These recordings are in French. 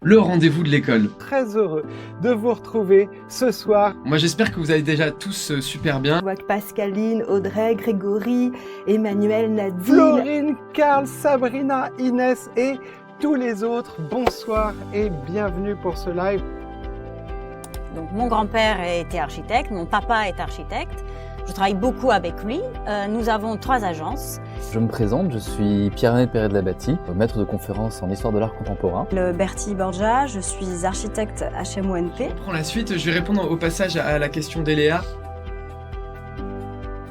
le rendez-vous de l'école. Très heureux de vous retrouver ce soir. Moi j'espère que vous allez déjà tous super bien. Je vois que Pascaline, Audrey, Grégory, Emmanuel, Nadine, Florine, Karl, Sabrina, Inès et tous les autres, bonsoir et bienvenue pour ce live. Donc mon grand-père était architecte, mon papa est architecte. Je travaille beaucoup avec lui. Nous avons 3 agences. Je me présente, je suis Pierre-René Perret-de-la-Bâtie, maître de conférence en histoire de l'art contemporain. Le Bertie Borgia, je suis architecte HMONP. On prend la suite, je vais répondre au passage à la question d'Eléa.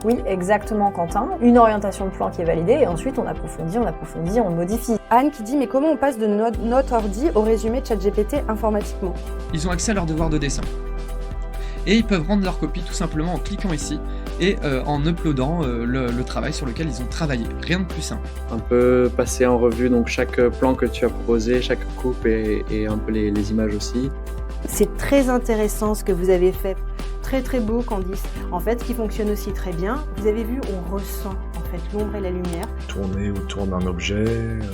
Oui, exactement Quentin. Une orientation de plan qui est validée et ensuite on approfondit, on modifie. Anne qui dit mais comment on passe de notre ordi au résumé de ChatGPT informatiquement? Ils ont accès à leurs devoirs de dessin. Et ils peuvent rendre leur copie tout simplement en cliquant ici et en uploadant le travail sur lequel ils ont travaillé. Rien de plus simple. Un peu passer en revue donc chaque plan que tu as proposé, chaque coupe et un peu les images aussi. c'est très intéressant ce que vous avez fait. Très très beau Candice. En fait, ce qui fonctionne aussi très bien, vous avez vu, on ressent en fait l'ombre et la lumière. Tourner autour d'un objet,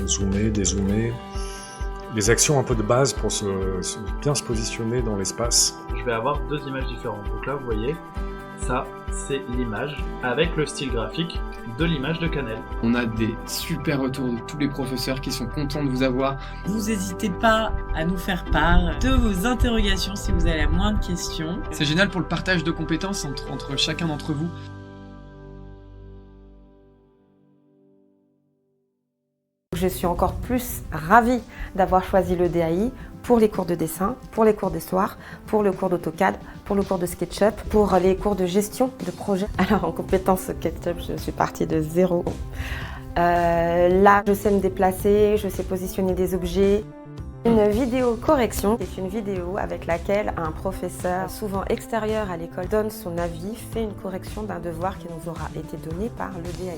zoomer, dézoomer. Les actions un peu de base pour bien se positionner dans l'espace. Je vais avoir 2 images différentes. Donc là, vous voyez, ça, c'est l'image avec le style graphique de l'image de Canel. On a des super retours de tous les professeurs qui sont contents de vous avoir. Vous n'hésitez pas à nous faire part de vos interrogations si vous avez la moindre question. C'est génial pour le partage de compétences entre chacun d'entre vous. Je suis encore plus ravie d'avoir choisi le DAI pour les cours de dessin, pour les cours d'histoire, pour le cours d'AutoCAD, pour le cours de SketchUp, pour les cours de gestion de projet. Alors en compétence SketchUp, je suis partie de 0. Là, je sais me déplacer, je sais positionner des objets. Une vidéo correction est une vidéo avec laquelle un professeur, souvent extérieur à l'école, donne son avis, fait une correction d'un devoir qui nous aura été donné par le DAI.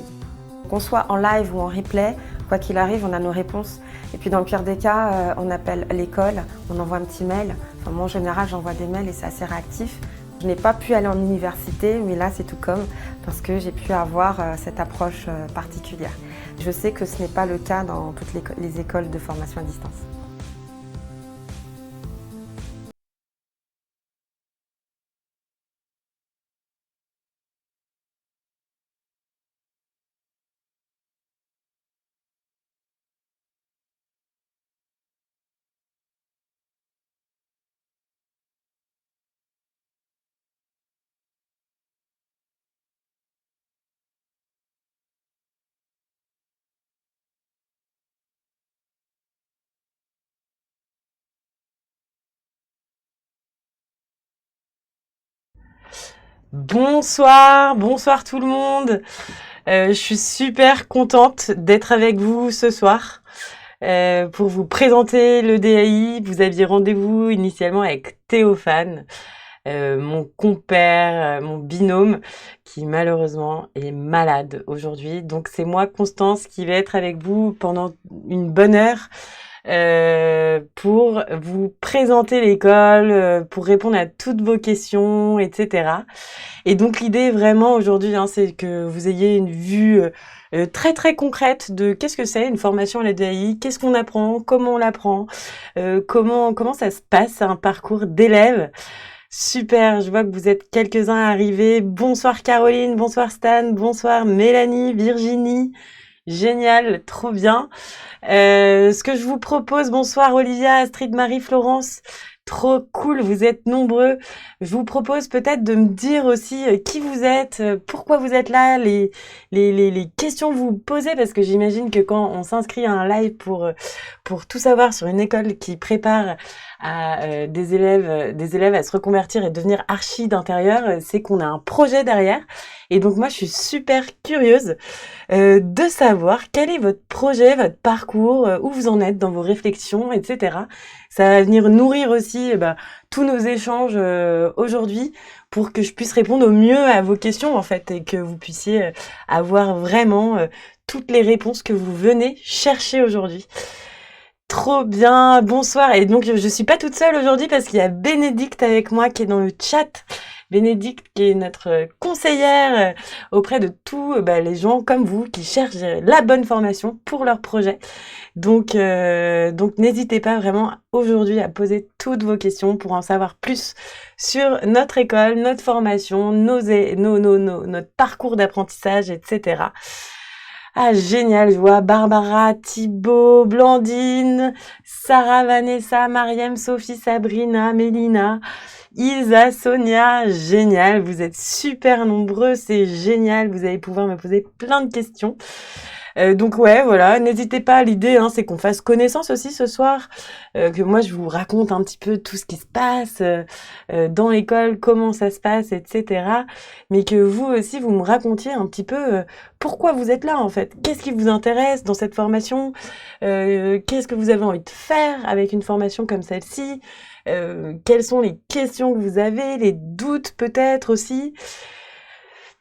Qu'on soit en live ou en replay, quoi qu'il arrive, on a nos réponses. Et puis dans le pire des cas, on appelle l'école, on envoie un petit mail. Enfin, moi en général, j'envoie des mails et c'est assez réactif. Je n'ai pas pu aller en université, mais là c'est tout comme, parce que j'ai pu avoir cette approche particulière. Je sais que ce n'est pas le cas dans toutes les écoles de formation à distance. Bonsoir tout le monde. Je suis super contente d'être avec vous ce soir pour vous présenter le DAI. Vous aviez rendez-vous initialement avec Théophane, mon compère, mon binôme, qui malheureusement est malade aujourd'hui. Donc c'est moi, Constance, qui vais être avec vous pendant une bonne heure. Pour vous présenter l'école, pour répondre à toutes vos questions, etc. Et donc l'idée vraiment aujourd'hui, c'est que vous ayez une vue très très concrète de qu'est-ce que c'est une formation à la DAI, qu'est-ce qu'on apprend, comment on l'apprend, comment ça se passe, un parcours d'élève. Super, je vois que vous êtes quelques-uns arrivés. Bonsoir Caroline, bonsoir Stan, bonsoir Mélanie, Virginie. Génial, trop bien. Ce que je vous propose, bonsoir Olivia, Astrid, Marie, Florence, trop cool, vous êtes nombreux. Je vous propose peut-être de me dire aussi qui vous êtes, pourquoi vous êtes là, les questions que vous posez, parce que j'imagine que quand on s'inscrit à un live pour tout savoir sur une école qui prépare à des élèves à se reconvertir et devenir archi d'intérieur, c'est qu'on a un projet derrière. Et donc moi je suis super curieuse de savoir quel est votre projet, votre parcours, où vous en êtes dans vos réflexions, etc. Ça va venir nourrir aussi tous nos échanges aujourd'hui pour que je puisse répondre au mieux à vos questions en fait et que vous puissiez avoir vraiment toutes les réponses que vous venez chercher aujourd'hui. Trop bien, bonsoir. Et donc je suis pas toute seule aujourd'hui parce qu'il y a Bénédicte avec moi qui est dans le chat. Bénédicte qui est notre conseillère auprès de tous les gens comme vous qui cherchent la bonne formation pour leur projet. Donc n'hésitez pas vraiment aujourd'hui à poser toutes vos questions pour en savoir plus sur notre école, notre formation, notre parcours d'apprentissage, etc. Ah, génial, je vois Barbara, Thibaut, Blandine, Sarah, Vanessa, Mariam, Sophie, Sabrina, Mélina, Isa, Sonia, génial, vous êtes super nombreux, c'est génial, vous allez pouvoir me poser plein de questions. Donc ouais, voilà, n'hésitez pas, l'idée c'est qu'on fasse connaissance aussi ce soir, que moi je vous raconte un petit peu tout ce qui se passe dans l'école, comment ça se passe, etc. Mais que vous aussi, vous me racontiez un petit peu pourquoi vous êtes là en fait, qu'est-ce qui vous intéresse dans cette formation, qu'est-ce que vous avez envie de faire avec une formation comme celle-ci, quelles sont les questions que vous avez, les doutes peut-être aussi.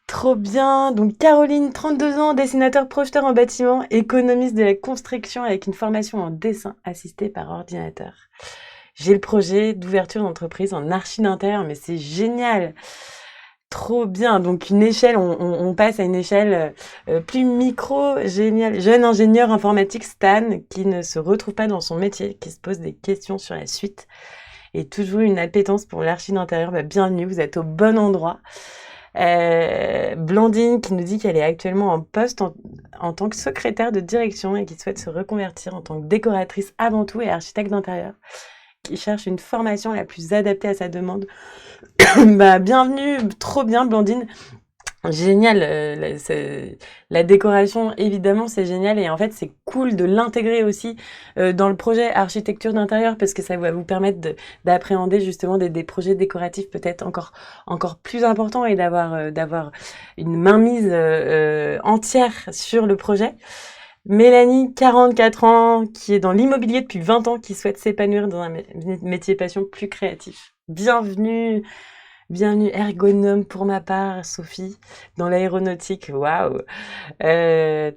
Trop bien. Donc Caroline, 32 ans, dessinateur projeteur en bâtiment, économiste de la construction avec une formation en dessin assisté par ordinateur. J'ai le projet d'ouverture d'entreprise en archi d'intérieur, mais c'est génial. Trop bien. Donc une échelle, on passe à une échelle plus micro, génial. Jeune ingénieur informatique Stan qui ne se retrouve pas dans son métier, qui se pose des questions sur la suite et toujours une appétence pour l'archi d'intérieur. Bienvenue, vous êtes au bon endroit. Blandine qui nous dit qu'elle est actuellement en poste en tant que secrétaire de direction et qui souhaite se reconvertir en tant que décoratrice avant tout et architecte d'intérieur, qui cherche une formation la plus adaptée à sa demande. Bienvenue, trop bien Blandine. Génial, la décoration évidemment c'est génial et en fait c'est cool de l'intégrer aussi dans le projet architecture d'intérieur parce que ça va vous permettre d'appréhender justement des projets décoratifs peut-être encore plus importants et d'avoir une mainmise entière sur le projet. Mélanie, 44 ans, qui est dans l'immobilier depuis 20 ans, qui souhaite s'épanouir dans un métier passion plus créatif. Bienvenue ergonome pour ma part, Sophie, dans l'aéronautique, waouh.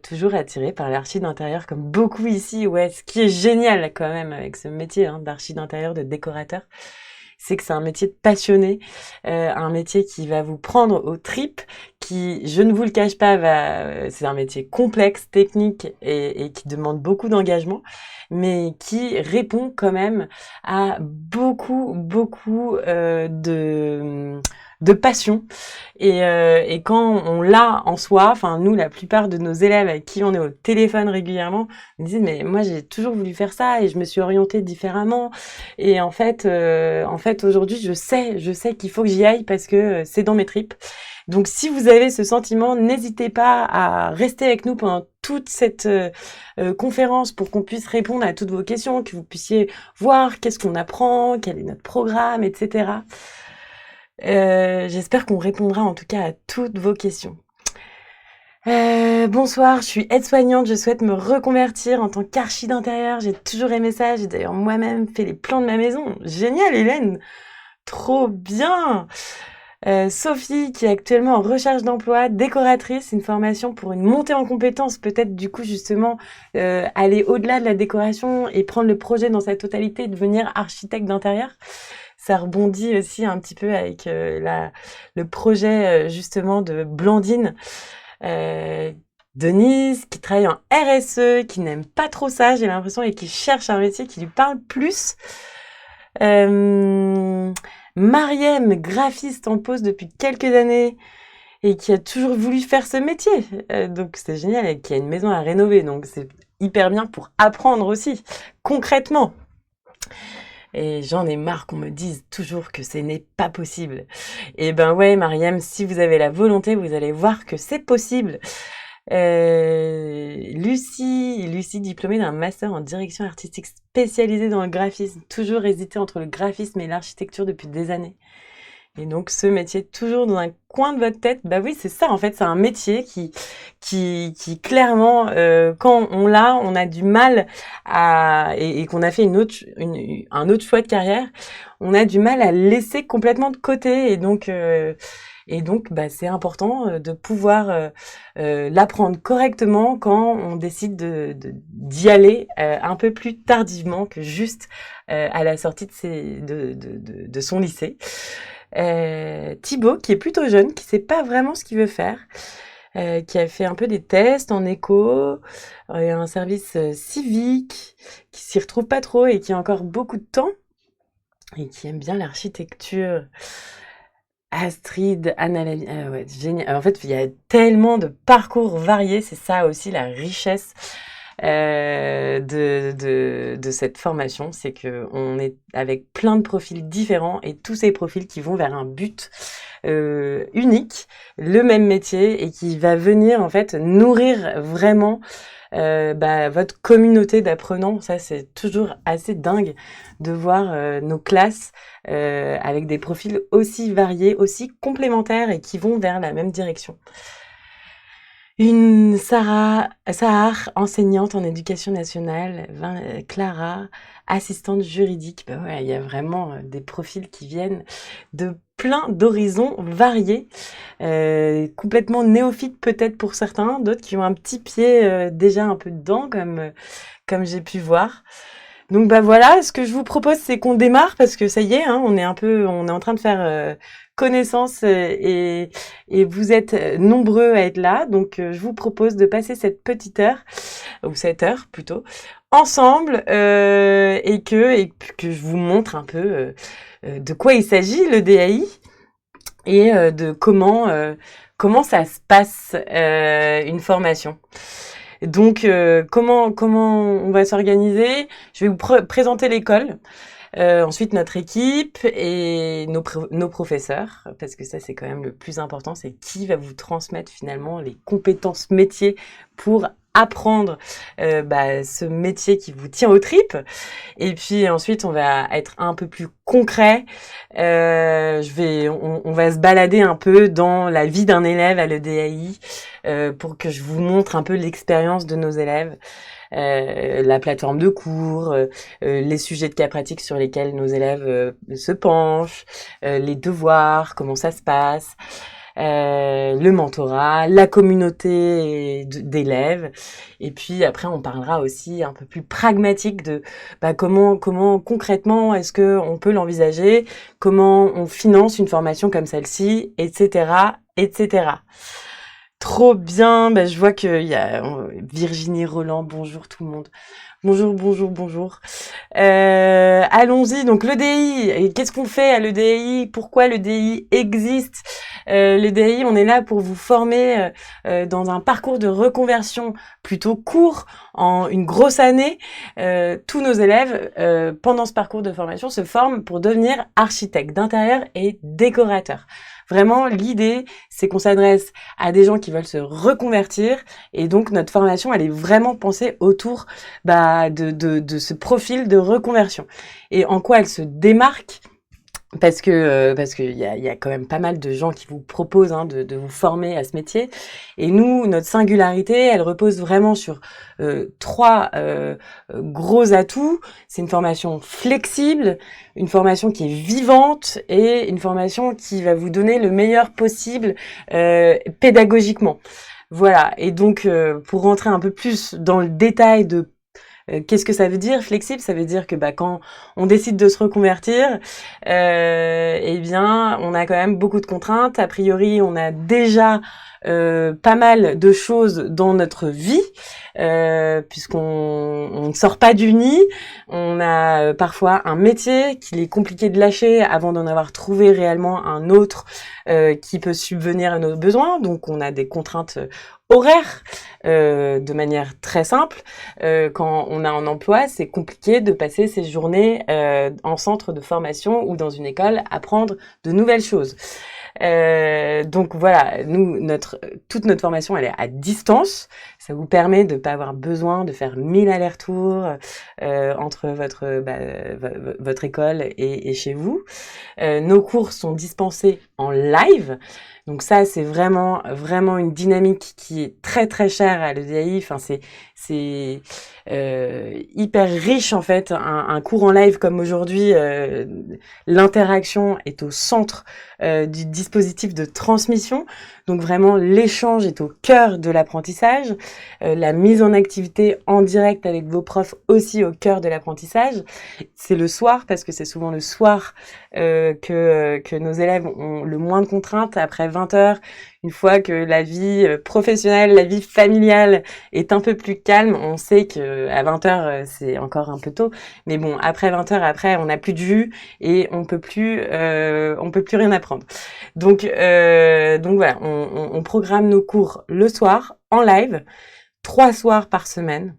Toujours attirée par l'archi d'intérieur comme beaucoup ici, ouais. Ce qui est génial quand même avec ce métier d'archi d'intérieur, de décorateur, c'est que c'est un métier de passionné, un métier qui va vous prendre aux tripes, qui, je ne vous le cache pas, c'est un métier complexe, technique et qui demande beaucoup d'engagement, mais qui répond quand même à beaucoup de passion et quand on l'a en soi, enfin nous la plupart de nos élèves avec qui on est au téléphone régulièrement me disent mais moi j'ai toujours voulu faire ça et je me suis orientée différemment et en fait aujourd'hui je sais qu'il faut que j'y aille parce que c'est dans mes tripes. Donc si vous avez ce sentiment, n'hésitez pas à rester avec nous pendant toute cette conférence pour qu'on puisse répondre à toutes vos questions, que vous puissiez voir qu'est-ce qu'on apprend, quel est notre programme, etc. J'espère qu'on répondra en tout cas à toutes vos questions. Bonsoir, je suis aide-soignante, je souhaite me reconvertir en tant qu'archi d'intérieur. J'ai toujours aimé ça, j'ai d'ailleurs moi-même fait les plans de ma maison. Génial Hélène, trop bien. Sophie qui est actuellement en recherche d'emploi, décoratrice, une formation pour une montée en compétences, peut-être du coup justement aller au-delà de la décoration et prendre le projet dans sa totalité, devenir architecte d'intérieur. Ça rebondit aussi un petit peu avec le projet justement de Blandine. Denise qui travaille en RSE, qui n'aime pas trop ça, j'ai l'impression, et qui cherche un métier qui lui parle plus. Mariam, graphiste en pause depuis quelques années et qui a toujours voulu faire ce métier. Donc c'est génial, et qui a une maison à rénover, donc c'est hyper bien pour apprendre aussi, concrètement. Et j'en ai marre qu'on me dise toujours que ce n'est pas possible. Et ben ouais, Mariam, si vous avez la volonté, vous allez voir que c'est possible. Lucie, diplômée d'un master en direction artistique spécialisée dans le graphisme, toujours hésité entre le graphisme et l'architecture depuis des années. Et donc ce métier toujours dans un coin de votre tête, bah oui c'est ça en fait, c'est un métier qui clairement quand on l'a, on a du mal à et qu'on a fait un autre choix de carrière, on a du mal à laisser complètement de côté et donc bah, c'est important de pouvoir l'apprendre correctement quand on décide d'y aller un peu plus tardivement que juste à la sortie de son lycée. Thibaut, qui est plutôt jeune, qui sait pas vraiment ce qu'il veut faire, qui a fait un peu des tests en éco, un service civique, qui s'y retrouve pas trop et qui a encore beaucoup de temps et qui aime bien l'architecture. Astrid, Annalali, ouais, génial. En fait, il y a tellement de parcours variés, c'est ça aussi la richesse de cette formation, c'est que on est avec plein de profils différents et tous ces profils qui vont vers un but unique, le même métier et qui va venir en fait nourrir vraiment votre communauté d'apprenants. Ça, c'est toujours assez dingue de voir nos classes avec des profils aussi variés, aussi complémentaires et qui vont vers la même direction. Une Sahar, enseignante en éducation nationale, Clara, assistante juridique. Ben ouais, il y a vraiment des profils qui viennent de plein d'horizons variés, complètement néophytes peut-être pour certains, d'autres qui ont un petit pied déjà un peu dedans, comme j'ai pu voir. Donc bah voilà, ce que je vous propose, c'est qu'on démarre parce que ça y est, hein, on est en train de faire connaissance et vous êtes nombreux à être là. Donc je vous propose de passer cette petite heure ou cette heure plutôt ensemble et que je vous montre un peu de quoi il s'agit le DAI et de comment ça se passe une formation. Donc, comment on va s'organiser? Je vais vous présenter l'école, ensuite notre équipe et nos professeurs, parce que ça, c'est quand même le plus important, c'est qui va vous transmettre finalement les compétences métiers pour apprendre ce métier qui vous tient aux tripes. Et puis ensuite, on va être un peu plus concret. On va se balader un peu dans la vie d'un élève à l'EDAI pour que je vous montre un peu l'expérience de nos élèves. La plateforme de cours, les sujets de cas pratiques sur lesquels nos élèves se penchent, les devoirs, comment ça se passe. Le mentorat, la communauté d'élèves, et puis après on parlera aussi un peu plus pragmatique de comment concrètement est-ce que on peut l'envisager, comment on finance une formation comme celle-ci, etc., etc. Trop bien, je vois qu'il y a Virginie Roland, bonjour tout le monde. Bonjour. Allons-y, donc l'EDI, qu'est-ce qu'on fait à l'EDI? Pourquoi l'EDI existe? L'EDI, on est là pour vous former dans un parcours de reconversion plutôt court, en une grosse année. Tous nos élèves, pendant ce parcours de formation, se forment pour devenir architectes d'intérieur et décorateurs. Vraiment, l'idée, c'est qu'on s'adresse à des gens qui veulent se reconvertir et donc notre formation, elle est vraiment pensée autour de ce profil de reconversion. Et en quoi elle se démarque? Parce que il y a quand même pas mal de gens qui vous proposent de vous former à ce métier. Et nous, notre singularité, elle repose vraiment sur trois gros atouts. C'est une formation flexible, une formation qui est vivante et une formation qui va vous donner le meilleur possible pédagogiquement. Voilà. Et donc, pour rentrer un peu plus dans le détail de qu'est-ce que ça veut dire flexible? Ça veut dire que quand on décide de se reconvertir, on a quand même beaucoup de contraintes. A priori, on a déjà pas mal de choses dans notre vie, puisqu'on ne sort pas du nid. On a parfois un métier qu'il est compliqué de lâcher avant d'en avoir trouvé réellement un autre qui peut subvenir à nos besoins. Donc, on a des contraintes horaires de manière très simple. Quand on a un emploi, c'est compliqué de passer ses journées en centre de formation ou dans une école à apprendre de nouvelles choses. Donc voilà, toute notre formation, elle est à distance. Ça vous permet de pas avoir besoin de faire 1000 allers-retours entre votre école et chez vous. Nos cours sont dispensés en live. Donc ça, c'est vraiment une dynamique qui est très très chère à l'EDAI. Enfin, c'est hyper riche en fait. Un cours en live comme aujourd'hui, l'interaction est au centre du dispositif de transmission. Donc vraiment, l'échange est au cœur de l'apprentissage. La mise en activité en direct avec vos profs aussi au cœur de l'apprentissage. C'est le soir, parce que c'est souvent le soir que nos élèves ont le moins de contraintes après 20 heures. Une fois que la vie professionnelle, la vie familiale est un peu plus calme, on sait que à 20 heures c'est encore un peu tôt, mais bon, après 20 heures, après on n'a plus de vue et on peut plus rien apprendre. Donc voilà, on programme nos cours le soir en live, 3 soirs par semaine.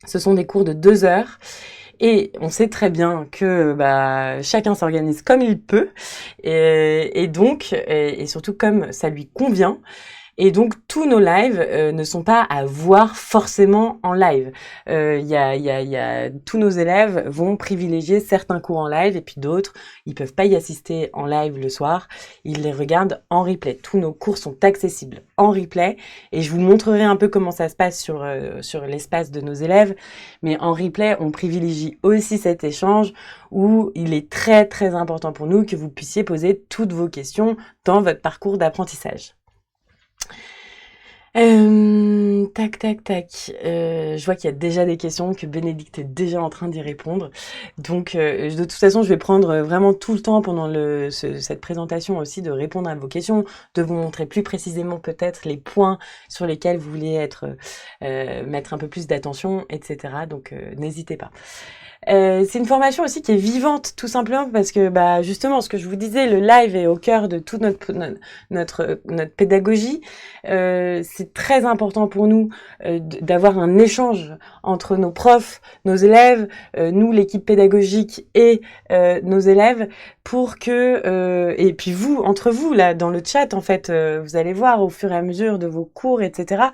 Ce sont des cours de 2 heures. Et on sait très bien que chacun s'organise comme il peut et donc et surtout comme ça lui convient. Et donc tous nos lives ne sont pas à voir forcément en live. Tous nos élèves vont privilégier certains cours en live et puis d'autres, ils peuvent pas y assister en live le soir, ils les regardent en replay. Tous nos cours sont accessibles en replay et je vous montrerai un peu comment ça se passe sur l'espace de nos élèves. Mais en replay, on privilégie aussi cet échange où il est très très important pour nous que vous puissiez poser toutes vos questions dans votre parcours d'apprentissage. Je vois qu'il y a déjà des questions, que Bénédicte est déjà en train d'y répondre. Donc, de toute façon, je vais prendre vraiment tout le temps pendant cette présentation aussi de répondre à vos questions, de vous montrer plus précisément peut-être les points sur lesquels vous voulez mettre un peu plus d'attention, etc. Donc, n'hésitez pas. C'est une formation aussi qui est vivante, tout simplement parce que justement ce que je vous disais, le live est au cœur de toute notre pédagogie. C'est très important pour nous d'avoir un échange entre nos profs, nos élèves, nous l'équipe pédagogique et nos élèves pour que et puis vous entre vous là dans le chat en fait vous allez voir au fur et à mesure de vos cours, etc.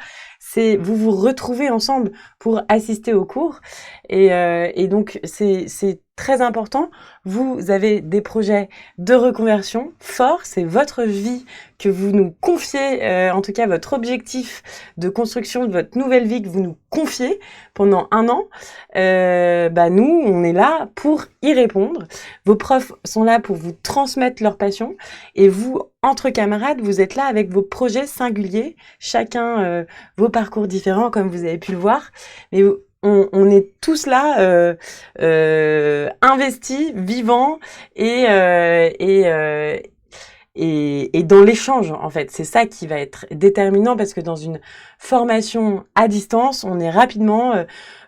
Vous vous retrouvez ensemble pour assister aux cours et donc c'est très important. Vous avez des projets de reconversion forts, c'est votre vie que vous nous confiez, en tout cas votre objectif de construction de votre nouvelle vie que vous nous confiez pendant 1 an. Nous, on est là pour y répondre. Vos profs sont là pour vous transmettre leur passion et vous, entre camarades, vous êtes là avec vos projets singuliers, chacun vos parcours différents comme vous avez pu le voir. Mais on est tous là investis, vivants et dans l'échange en fait. C'est ça qui va être déterminant parce que dans une formation à distance, on est rapidement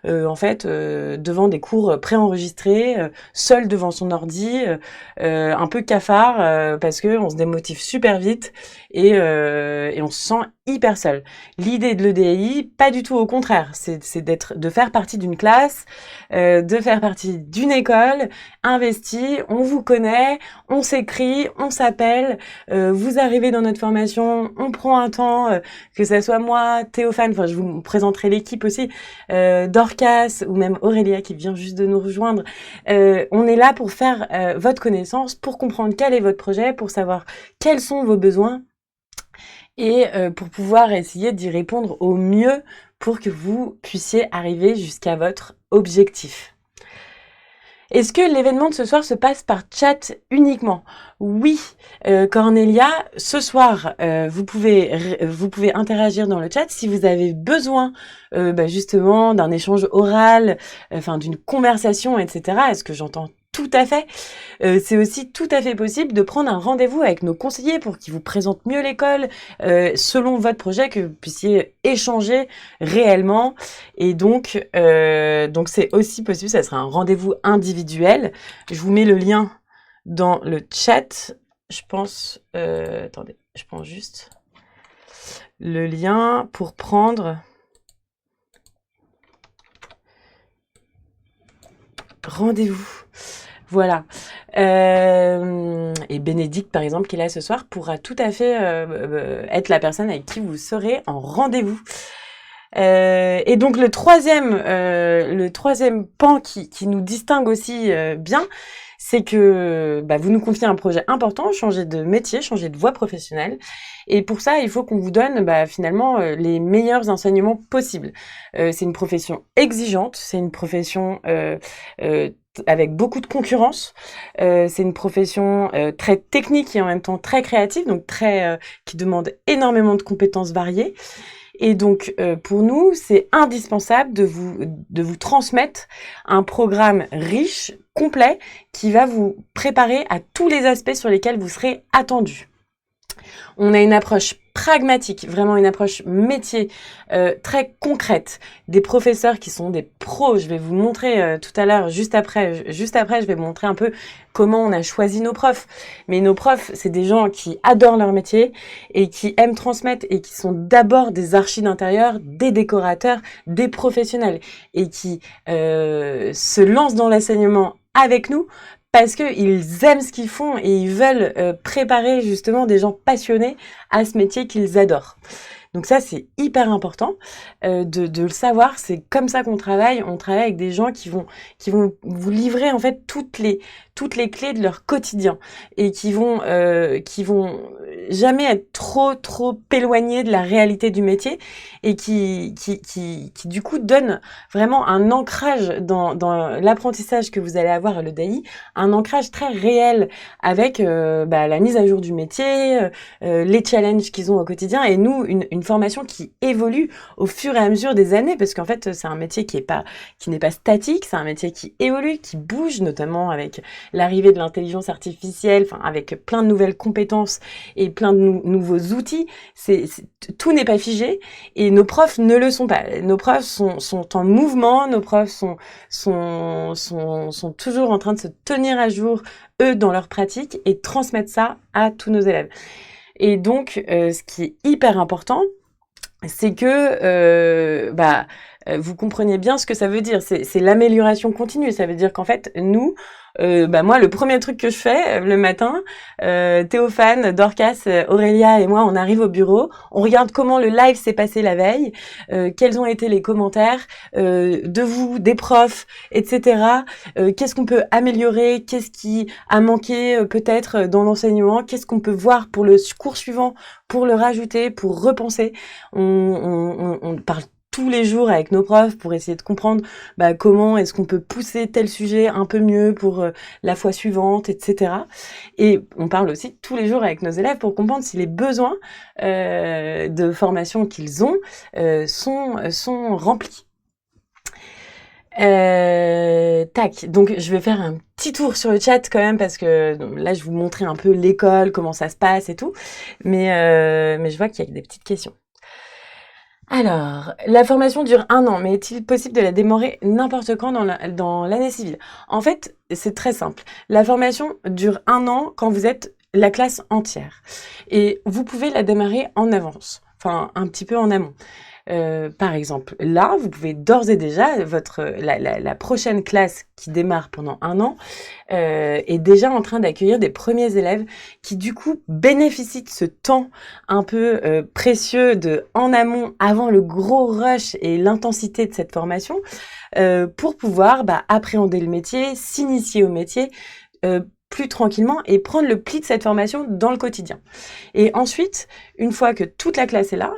devant des cours préenregistrés, seul devant son ordi, un peu cafard parce que on se démotive super vite et on se sent hyper seul. L'idée de l'EDAI, pas du tout au contraire, c'est de faire partie d'une classe, de faire partie d'une école investie, on vous connaît, on s'écrit, on s'appelle, vous arrivez dans notre formation, on prend un temps, que ça soit moi, Théophane, je vous présenterai l'équipe aussi, Dorcas ou même Aurélia qui vient juste de nous rejoindre. On est là pour faire votre connaissance, pour comprendre quel est votre projet, pour savoir quels sont vos besoins et pour pouvoir essayer d'y répondre au mieux pour que vous puissiez arriver jusqu'à votre objectif. Est-ce que l'événement de ce soir se passe par chat uniquement? Oui, Cornelia, ce soir, vous pouvez interagir dans le chat si vous avez besoin justement d'un échange oral, d'une conversation, etc. Est-ce que j'entends tout à fait. C'est aussi tout à fait possible de prendre un rendez-vous avec nos conseillers pour qu'ils vous présentent mieux l'école selon votre projet, que vous puissiez échanger réellement. Et donc c'est aussi possible, ça sera un rendez-vous individuel. Je vous mets le lien dans le chat. Je pense... attendez, je prends juste le lien pour prendre... rendez-vous. Voilà. Et Bénédicte, par exemple, qui est là ce soir, pourra tout à fait être la personne avec qui vous serez en rendez-vous. Et donc le troisième pan qui nous distingue aussi bien, c'est que vous nous confiez un projet important, changer de métier, changer de voie professionnelle. Et pour ça, il faut qu'on vous donne finalement les meilleurs enseignements possibles. C'est une profession exigeante, c'est une profession avec beaucoup de concurrence. C'est une profession très technique et en même temps très créative, donc qui demande énormément de compétences variées. Et donc, pour nous, c'est indispensable de vous transmettre un programme riche, complet, qui va vous préparer à tous les aspects sur lesquels vous serez attendu. On a une approche pragmatique, vraiment une approche métier, très concrète. Des professeurs qui sont des pros. Je vais vous montrer tout à l'heure, juste après, je vais vous montrer un peu comment on a choisi nos profs. Mais nos profs, c'est des gens qui adorent leur métier et qui aiment transmettre et qui sont d'abord des archis d'intérieur, des décorateurs, des professionnels et qui se lancent dans l'enseignement avec nous parce qu'ils aiment ce qu'ils font et ils veulent préparer justement des gens passionnés à ce métier qu'ils adorent. Donc ça, c'est hyper important de le savoir. C'est comme ça qu'on travaille. On travaille avec des gens qui vont vous livrer en fait toutes les clés de leur quotidien et qui vont jamais être trop éloignés de la réalité du métier et qui du coup donnent vraiment un ancrage dans l'apprentissage que vous allez avoir à l'EDAI, un ancrage très réel avec la mise à jour du métier, les challenges qu'ils ont au quotidien et nous une formation qui évolue au fur et à mesure des années parce qu'en fait c'est un métier qui n'est pas statique, c'est un métier qui évolue, qui bouge notamment avec l'arrivée de l'intelligence artificielle, enfin avec plein de nouvelles compétences et plein de nouveaux outils. Tout n'est pas figé et nos profs ne le sont pas. Nos profs sont en mouvement, nos profs sont toujours en train de se tenir à jour eux dans leur pratique et transmettre ça à tous nos élèves. Et donc, ce qui est hyper important, c'est que vous compreniez bien ce que ça veut dire. C'est l'amélioration continue. Ça veut dire qu'en fait, nous, moi, le premier truc que je fais le matin, Théophane, Dorcas, Aurélia et moi, on arrive au bureau, on regarde comment le live s'est passé la veille, quels ont été les commentaires de vous, des profs, etc. Qu'est-ce qu'on peut améliorer, qu'est-ce qui a manqué peut-être dans l'enseignement, qu'est-ce qu'on peut voir pour le cours suivant, pour le rajouter, pour repenser. On parle tous les jours avec nos profs pour essayer de comprendre comment est-ce qu'on peut pousser tel sujet un peu mieux pour la fois suivante, etc. Et on parle aussi tous les jours avec nos élèves pour comprendre si les besoins de formation qu'ils ont sont remplis. Donc je vais faire un petit tour sur le chat quand même parce que là je vous montrais un peu l'école, comment ça se passe et tout, mais je vois qu'il y a des petites questions. Alors, la formation dure 1 an, mais est-il possible de la démarrer n'importe quand dans l'année civile? En fait, c'est très simple. La formation dure 1 an quand vous êtes la classe entière. Et vous pouvez la démarrer en avance, enfin un petit peu en amont. Par exemple, là, vous pouvez d'ores et déjà, la prochaine classe qui démarre pendant 1 an est déjà en train d'accueillir des premiers élèves qui, du coup, bénéficient de ce temps un peu précieux en amont, avant le gros rush et l'intensité de cette formation, pour pouvoir appréhender le métier, s'initier au métier, plus tranquillement et prendre le pli de cette formation dans le quotidien. Et ensuite, une fois que toute la classe est là,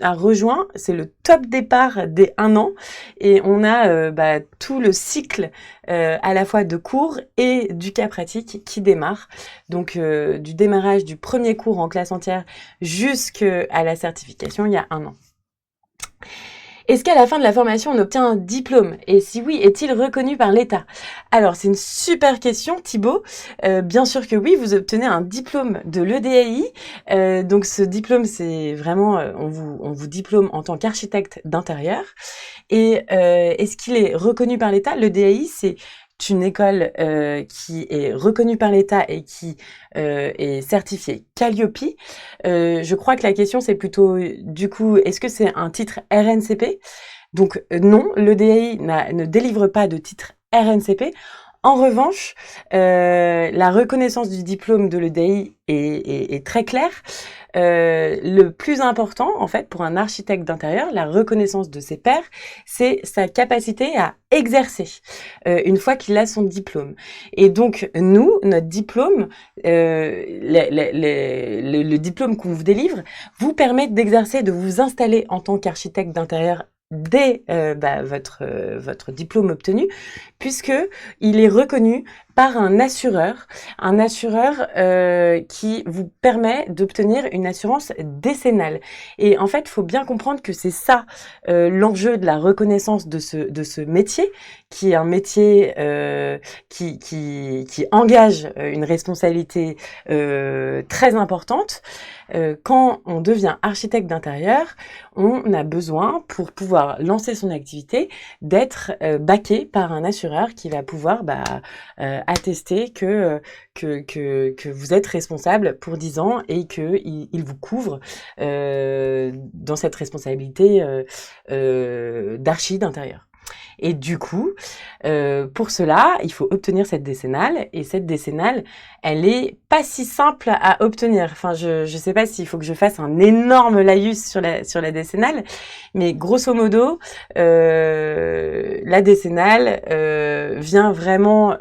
a rejoint, c'est le top départ des 1 an et on a tout le cycle à la fois de cours et du cas pratique qui démarre. Donc du démarrage du premier cours en classe entière jusqu'à la certification, il y a 1 an. Est-ce qu'à la fin de la formation, on obtient un diplôme? Et si oui, est-il reconnu par l'État? Alors, c'est une super question, Thibaut. Bien sûr que oui, vous obtenez un diplôme de l'EDAI. Donc, ce diplôme, c'est vraiment, on vous diplôme en tant qu'architecte d'intérieur. Et est-ce qu'il est reconnu par l'État? L'EDAI, c'est une école qui est reconnue par l'État et qui est certifiée Calliope. Je crois que la question c'est plutôt du coup, est-ce que c'est un titre RNCP? Donc non, l'EDAI ne délivre pas de titre RNCP. En revanche, la reconnaissance du diplôme de l'EDAI est très claire. Le plus important, en fait, pour un architecte d'intérieur, la reconnaissance de ses pairs, c'est sa capacité à exercer une fois qu'il a son diplôme. Et donc, nous, notre diplôme, le diplôme qu'on vous délivre, vous permet d'exercer, de vous installer en tant qu'architecte d'intérieur dès votre diplôme obtenu, puisque il est reconnu par un assureur qui vous permet d'obtenir une assurance décennale. Et en fait, il faut bien comprendre que c'est ça l'enjeu de la reconnaissance de ce métier, qui est un métier qui engage une responsabilité très importante. Quand on devient architecte d'intérieur, on a besoin, pour pouvoir lancer son activité, d'être backé par un assureur qui va pouvoir attester que vous êtes responsable pour 10 ans et qu'il vous couvre dans cette responsabilité d'archi d'intérieur. Et du coup, pour cela, il faut obtenir cette décennale. Et cette décennale, elle est pas si simple à obtenir. Enfin, je sais pas s'il faut que je fasse un énorme laïus sur la décennale, mais grosso modo, la décennale vient vraiment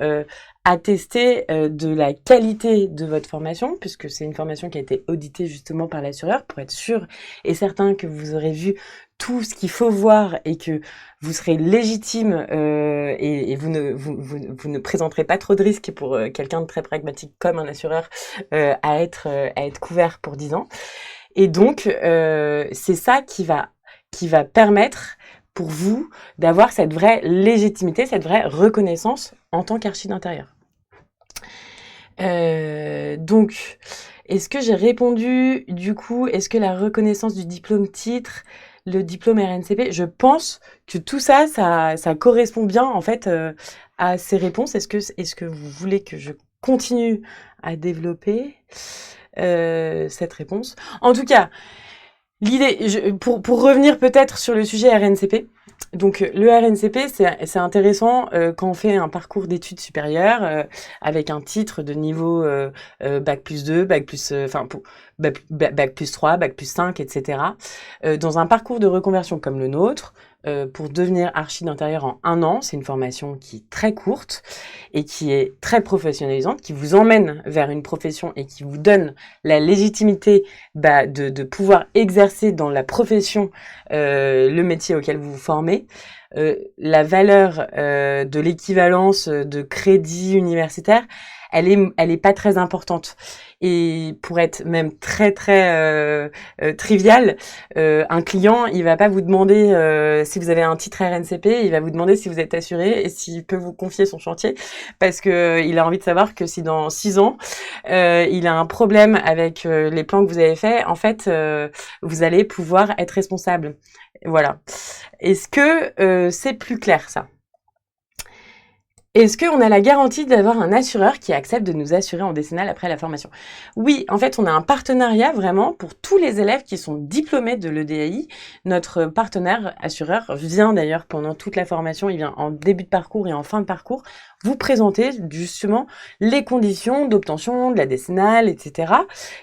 attester de la qualité de votre formation, puisque c'est une formation qui a été auditée justement par l'assureur pour être sûr et certain que vous aurez vu tout ce qu'il faut voir et que vous serez légitime et vous ne présenterez pas trop de risques pour quelqu'un de très pragmatique comme un assureur à être couvert pour 10 ans. Et donc, c'est ça qui va permettre pour vous d'avoir cette vraie légitimité, cette vraie reconnaissance en tant qu'archi d'intérieur. Donc, est-ce que j'ai répondu du coup, est-ce que la reconnaissance du diplôme titre, le diplôme RNCP, je pense que tout ça correspond bien en fait à ces réponses. Est-ce que vous voulez que je continue à développer cette réponse? En tout cas, l'idée, pour revenir peut-être sur le sujet RNCP, donc le RNCP, c'est intéressant quand on fait un parcours d'études supérieures avec un titre de niveau bac plus 2, bac plus 3, bac plus 5, etc. Dans un parcours de reconversion comme le nôtre, pour devenir archi d'intérieur en 1 an, c'est une formation qui est très courte et qui est très professionnalisante, qui vous emmène vers une profession et qui vous donne la légitimité de pouvoir exercer dans la profession le métier auquel vous vous formez. La valeur de l'équivalence de crédit universitaire, elle est pas très importante. Et pour être même très trivial, un client, il va pas vous demander si vous avez un titre RNCP, il va vous demander si vous êtes assuré et s'il peut vous confier son chantier, parce que il a envie de savoir que si dans 6 ans il a un problème avec les plans que vous avez faits, en fait, vous allez pouvoir être responsable. Voilà. Est-ce que c'est plus clair ça? Est-ce qu'on a la garantie d'avoir un assureur qui accepte de nous assurer en décennale après la formation? Oui, en fait, on a un partenariat vraiment pour tous les élèves qui sont diplômés de l'EDAI. Notre partenaire assureur vient d'ailleurs pendant toute la formation, il vient en début de parcours et en fin de parcours vous présenter justement les conditions d'obtention de la décennale, etc.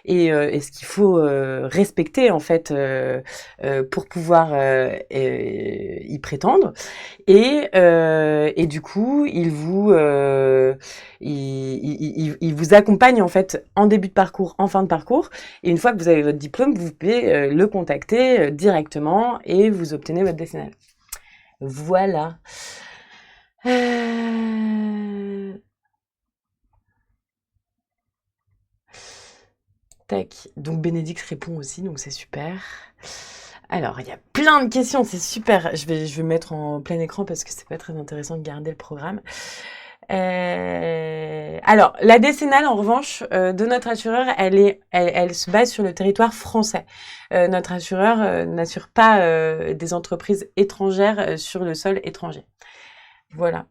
Et ce qu'il faut respecter en fait pour pouvoir y prétendre. Et du coup, il vous accompagne en fait en début de parcours, en fin de parcours. Et une fois que vous avez votre diplôme, vous pouvez le contacter directement et vous obtenez votre décennale. Voilà. Tac. Donc Bénédicte répond aussi, donc c'est super. Alors, il y a plein de questions, c'est super. Je vais mettre en plein écran parce que c'est pas très intéressant de garder le programme. Alors, la décennale, en revanche, de notre assureur, elle se base sur le territoire français. Notre assureur n'assure pas des entreprises étrangères sur le sol étranger. Voilà.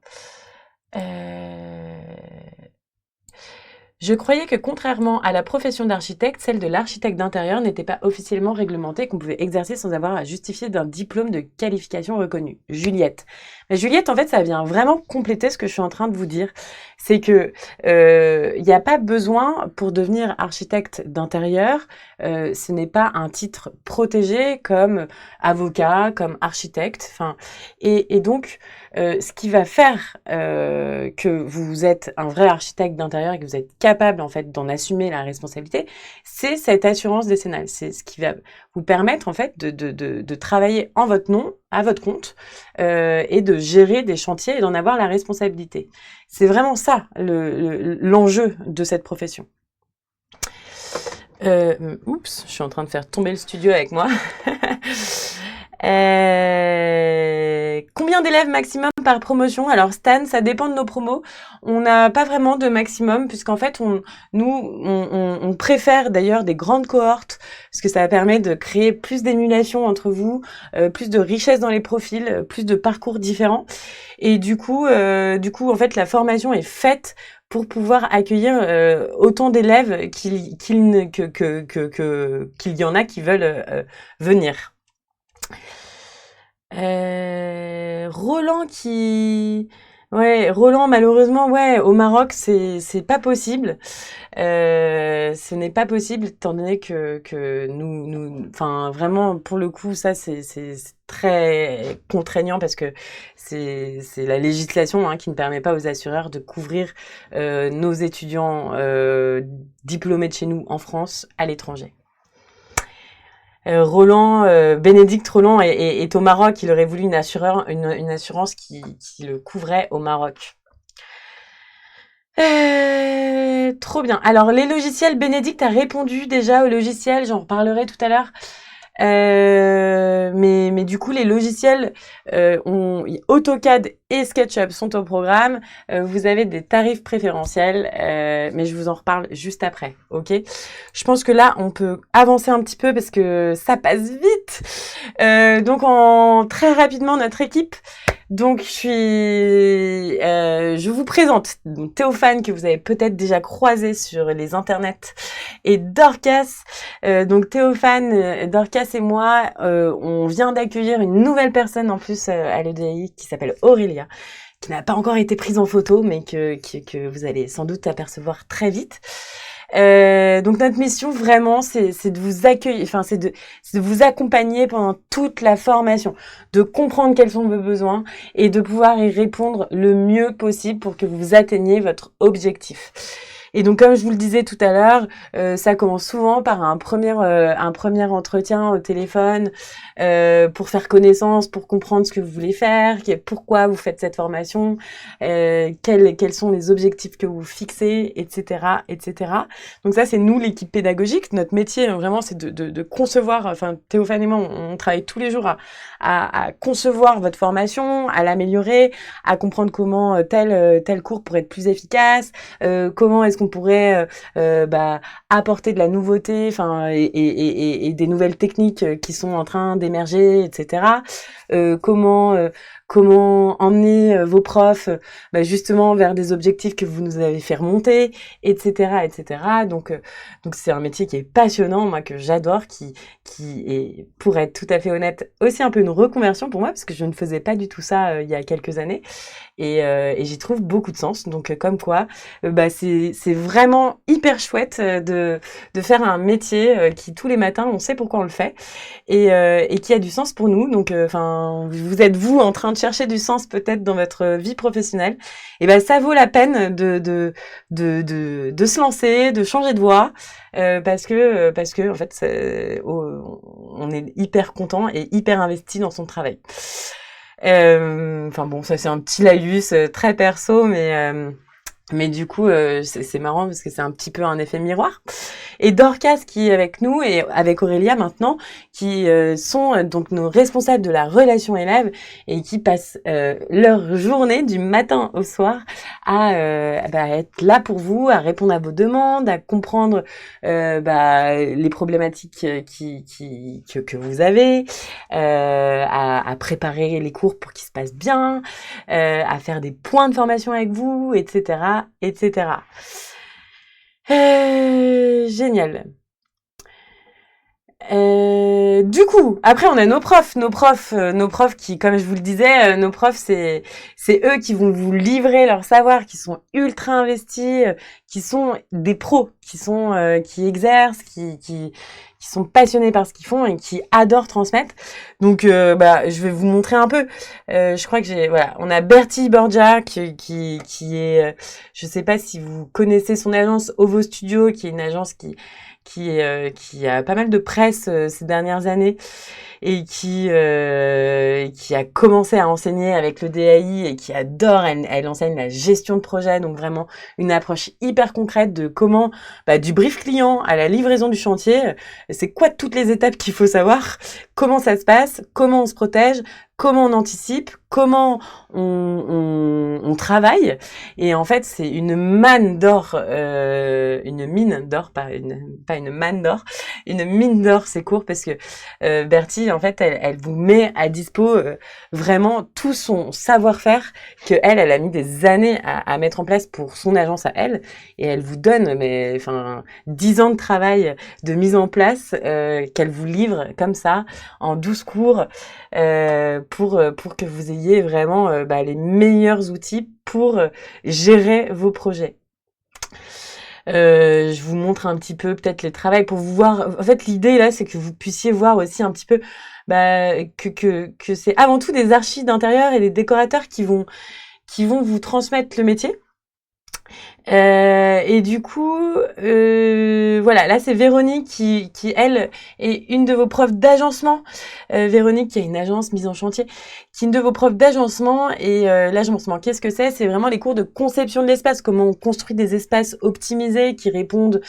Je croyais que contrairement à la profession d'architecte, celle de l'architecte d'intérieur n'était pas officiellement réglementée et qu'on pouvait exercer sans avoir à justifier d'un diplôme de qualification reconnu. Juliette. Juliette, en fait, ça vient vraiment compléter ce que je suis en train de vous dire. C'est que il n'y a pas besoin pour devenir architecte d'intérieur, ce n'est pas un titre protégé comme avocat, comme architecte. Enfin, et donc ce qui va faire que vous êtes un vrai architecte d'intérieur et que vous êtes capable en fait d'en assumer la responsabilité, c'est cette assurance décennale. C'est ce qui va vous permettre en fait de travailler en votre nom, à votre compte, et de gérer des chantiers et d'en avoir la responsabilité. C'est vraiment ça l'enjeu de cette profession. Oups, je suis en train de faire tomber le studio avec moi. Combien d'élèves maximum par promotion? Alors Stan, ça dépend de nos promos. On n'a pas vraiment de maximum puisqu'en fait, on préfère d'ailleurs des grandes cohortes parce que ça permet de créer plus d'émulation entre vous, plus de richesse dans les profils, plus de parcours différents. Et du coup, en fait, la formation est faite pour pouvoir accueillir autant d'élèves qu'il y en a qui veulent venir. Roland malheureusement au Maroc c'est pas possible. Ce n'est pas possible étant donné que nous enfin vraiment pour le coup ça c'est très contraignant parce que c'est la législation qui ne permet pas aux assureurs de couvrir nos étudiants diplômés de chez nous en France à l'étranger. Bénédicte Roland est au Maroc. Il aurait voulu une assurance qui le couvrait au Maroc. Trop bien. Alors, les logiciels, Bénédicte a répondu déjà aux logiciels. J'en reparlerai tout à l'heure. Mais du coup, les logiciels AutoCAD et SketchUp sont au programme. Vous avez des tarifs préférentiels, mais je vous en reparle juste après, ok? Je pense que là, on peut avancer un petit peu parce que ça passe vite. Donc, très rapidement, notre équipe. Donc, je vous présente Théophane, que vous avez peut-être déjà croisé sur les internets, et Dorcas. Donc, Théophane, Dorcas et moi, on vient d'accueillir une nouvelle personne en plus à l'EDAI qui s'appelle Aurélia, qui n'a pas encore été prise en photo, mais que vous allez sans doute apercevoir très vite. Donc notre mission vraiment c'est de vous accueillir, enfin c'est de vous accompagner pendant toute la formation, de comprendre quels sont vos besoins et de pouvoir y répondre le mieux possible pour que vous atteigniez votre objectif. Et donc, comme je vous le disais tout à l'heure, ça commence souvent par un premier entretien au téléphone pour faire connaissance, pour comprendre ce que vous voulez faire, pourquoi vous faites cette formation, quels sont les objectifs que vous fixez, etc., etc. Donc ça, c'est nous, l'équipe pédagogique. Notre métier, vraiment, c'est de concevoir. Enfin, Théophane et moi, on travaille tous les jours à concevoir votre formation, à l'améliorer, à comprendre comment tel cours pourrait être plus efficace, comment est-ce qu'on pourrait apporter de la nouveauté, enfin et des nouvelles techniques qui sont en train d'émerger, etc. Comment emmener vos profs justement vers des objectifs que vous nous avez fait remonter, etc., etc. Donc c'est un métier qui est passionnant, moi que j'adore, qui est, pour être tout à fait honnête, aussi un peu une reconversion pour moi parce que je ne faisais pas du tout ça il y a quelques années et j'y trouve beaucoup de sens. Donc comme quoi, c'est vraiment hyper chouette de faire un métier qui tous les matins on sait pourquoi on le fait et qui a du sens pour nous. Donc vous êtes vous en train de chercher du sens peut-être dans votre vie professionnelle, et ça vaut la peine de se lancer, de changer de voie, parce que en fait on est hyper content et hyper investi dans son travail. Ça c'est un petit laïus très perso, mais du coup, c'est marrant parce que c'est un petit peu un effet miroir. Et Dorcas qui est avec nous et avec Aurélia maintenant, qui sont donc nos responsables de la relation élève et qui passent leur journée du matin au soir à être là pour vous, à répondre à vos demandes, à comprendre les problématiques que vous avez, à préparer les cours pour qu'ils se passent bien, à faire des points de formation avec vous, etc., etc. Génial. Du coup, après on a nos profs qui, comme je vous le disais, nos profs c'est eux qui vont vous livrer leur savoir, qui sont ultra investis, qui sont des pros, qui exercent, sont passionnés par ce qu'ils font et qui adorent transmettre. Donc, je vais vous montrer un peu. Je crois que on a Bertie Borgia qui est, je sais pas si vous connaissez son agence Ovo Studio, qui est une agence qui a pas mal de presse ces dernières années et qui a commencé à enseigner avec le DAI et qui adore, elle enseigne la gestion de projet, donc vraiment une approche hyper concrète de comment, du brief client à la livraison du chantier, c'est quoi toutes les étapes qu'il faut savoir, comment ça se passe, comment on se protège, comment on anticipe, comment on travaille. Et en fait, c'est une manne d'or, une mine d'or, pas une manne d'or, une mine d'or, ces cours, parce que Bertie, en fait, elle vous met à dispo vraiment tout son savoir-faire que elle a mis des années à mettre en place pour son agence à elle. Et elle vous donne 10 ans de travail de mise en place qu'elle vous livre comme ça, en 12 cours, pour que vous ayez vraiment les meilleurs outils pour gérer vos projets. Je vous montre un petit peu peut-être les travails pour vous voir. En fait, l'idée là, c'est que vous puissiez voir aussi un petit peu que c'est avant tout des archis d'intérieur et des décorateurs qui vont vous transmettre le métier. Et du coup, là c'est Véronique qui elle est une de vos profs d'agencement. Véronique qui a une agence mise en chantier, qui est une de vos profs d'agencement. Et l'agencement, qu'est-ce que c'est? C'est vraiment les cours de conception de l'espace, comment on construit des espaces optimisés qui répondent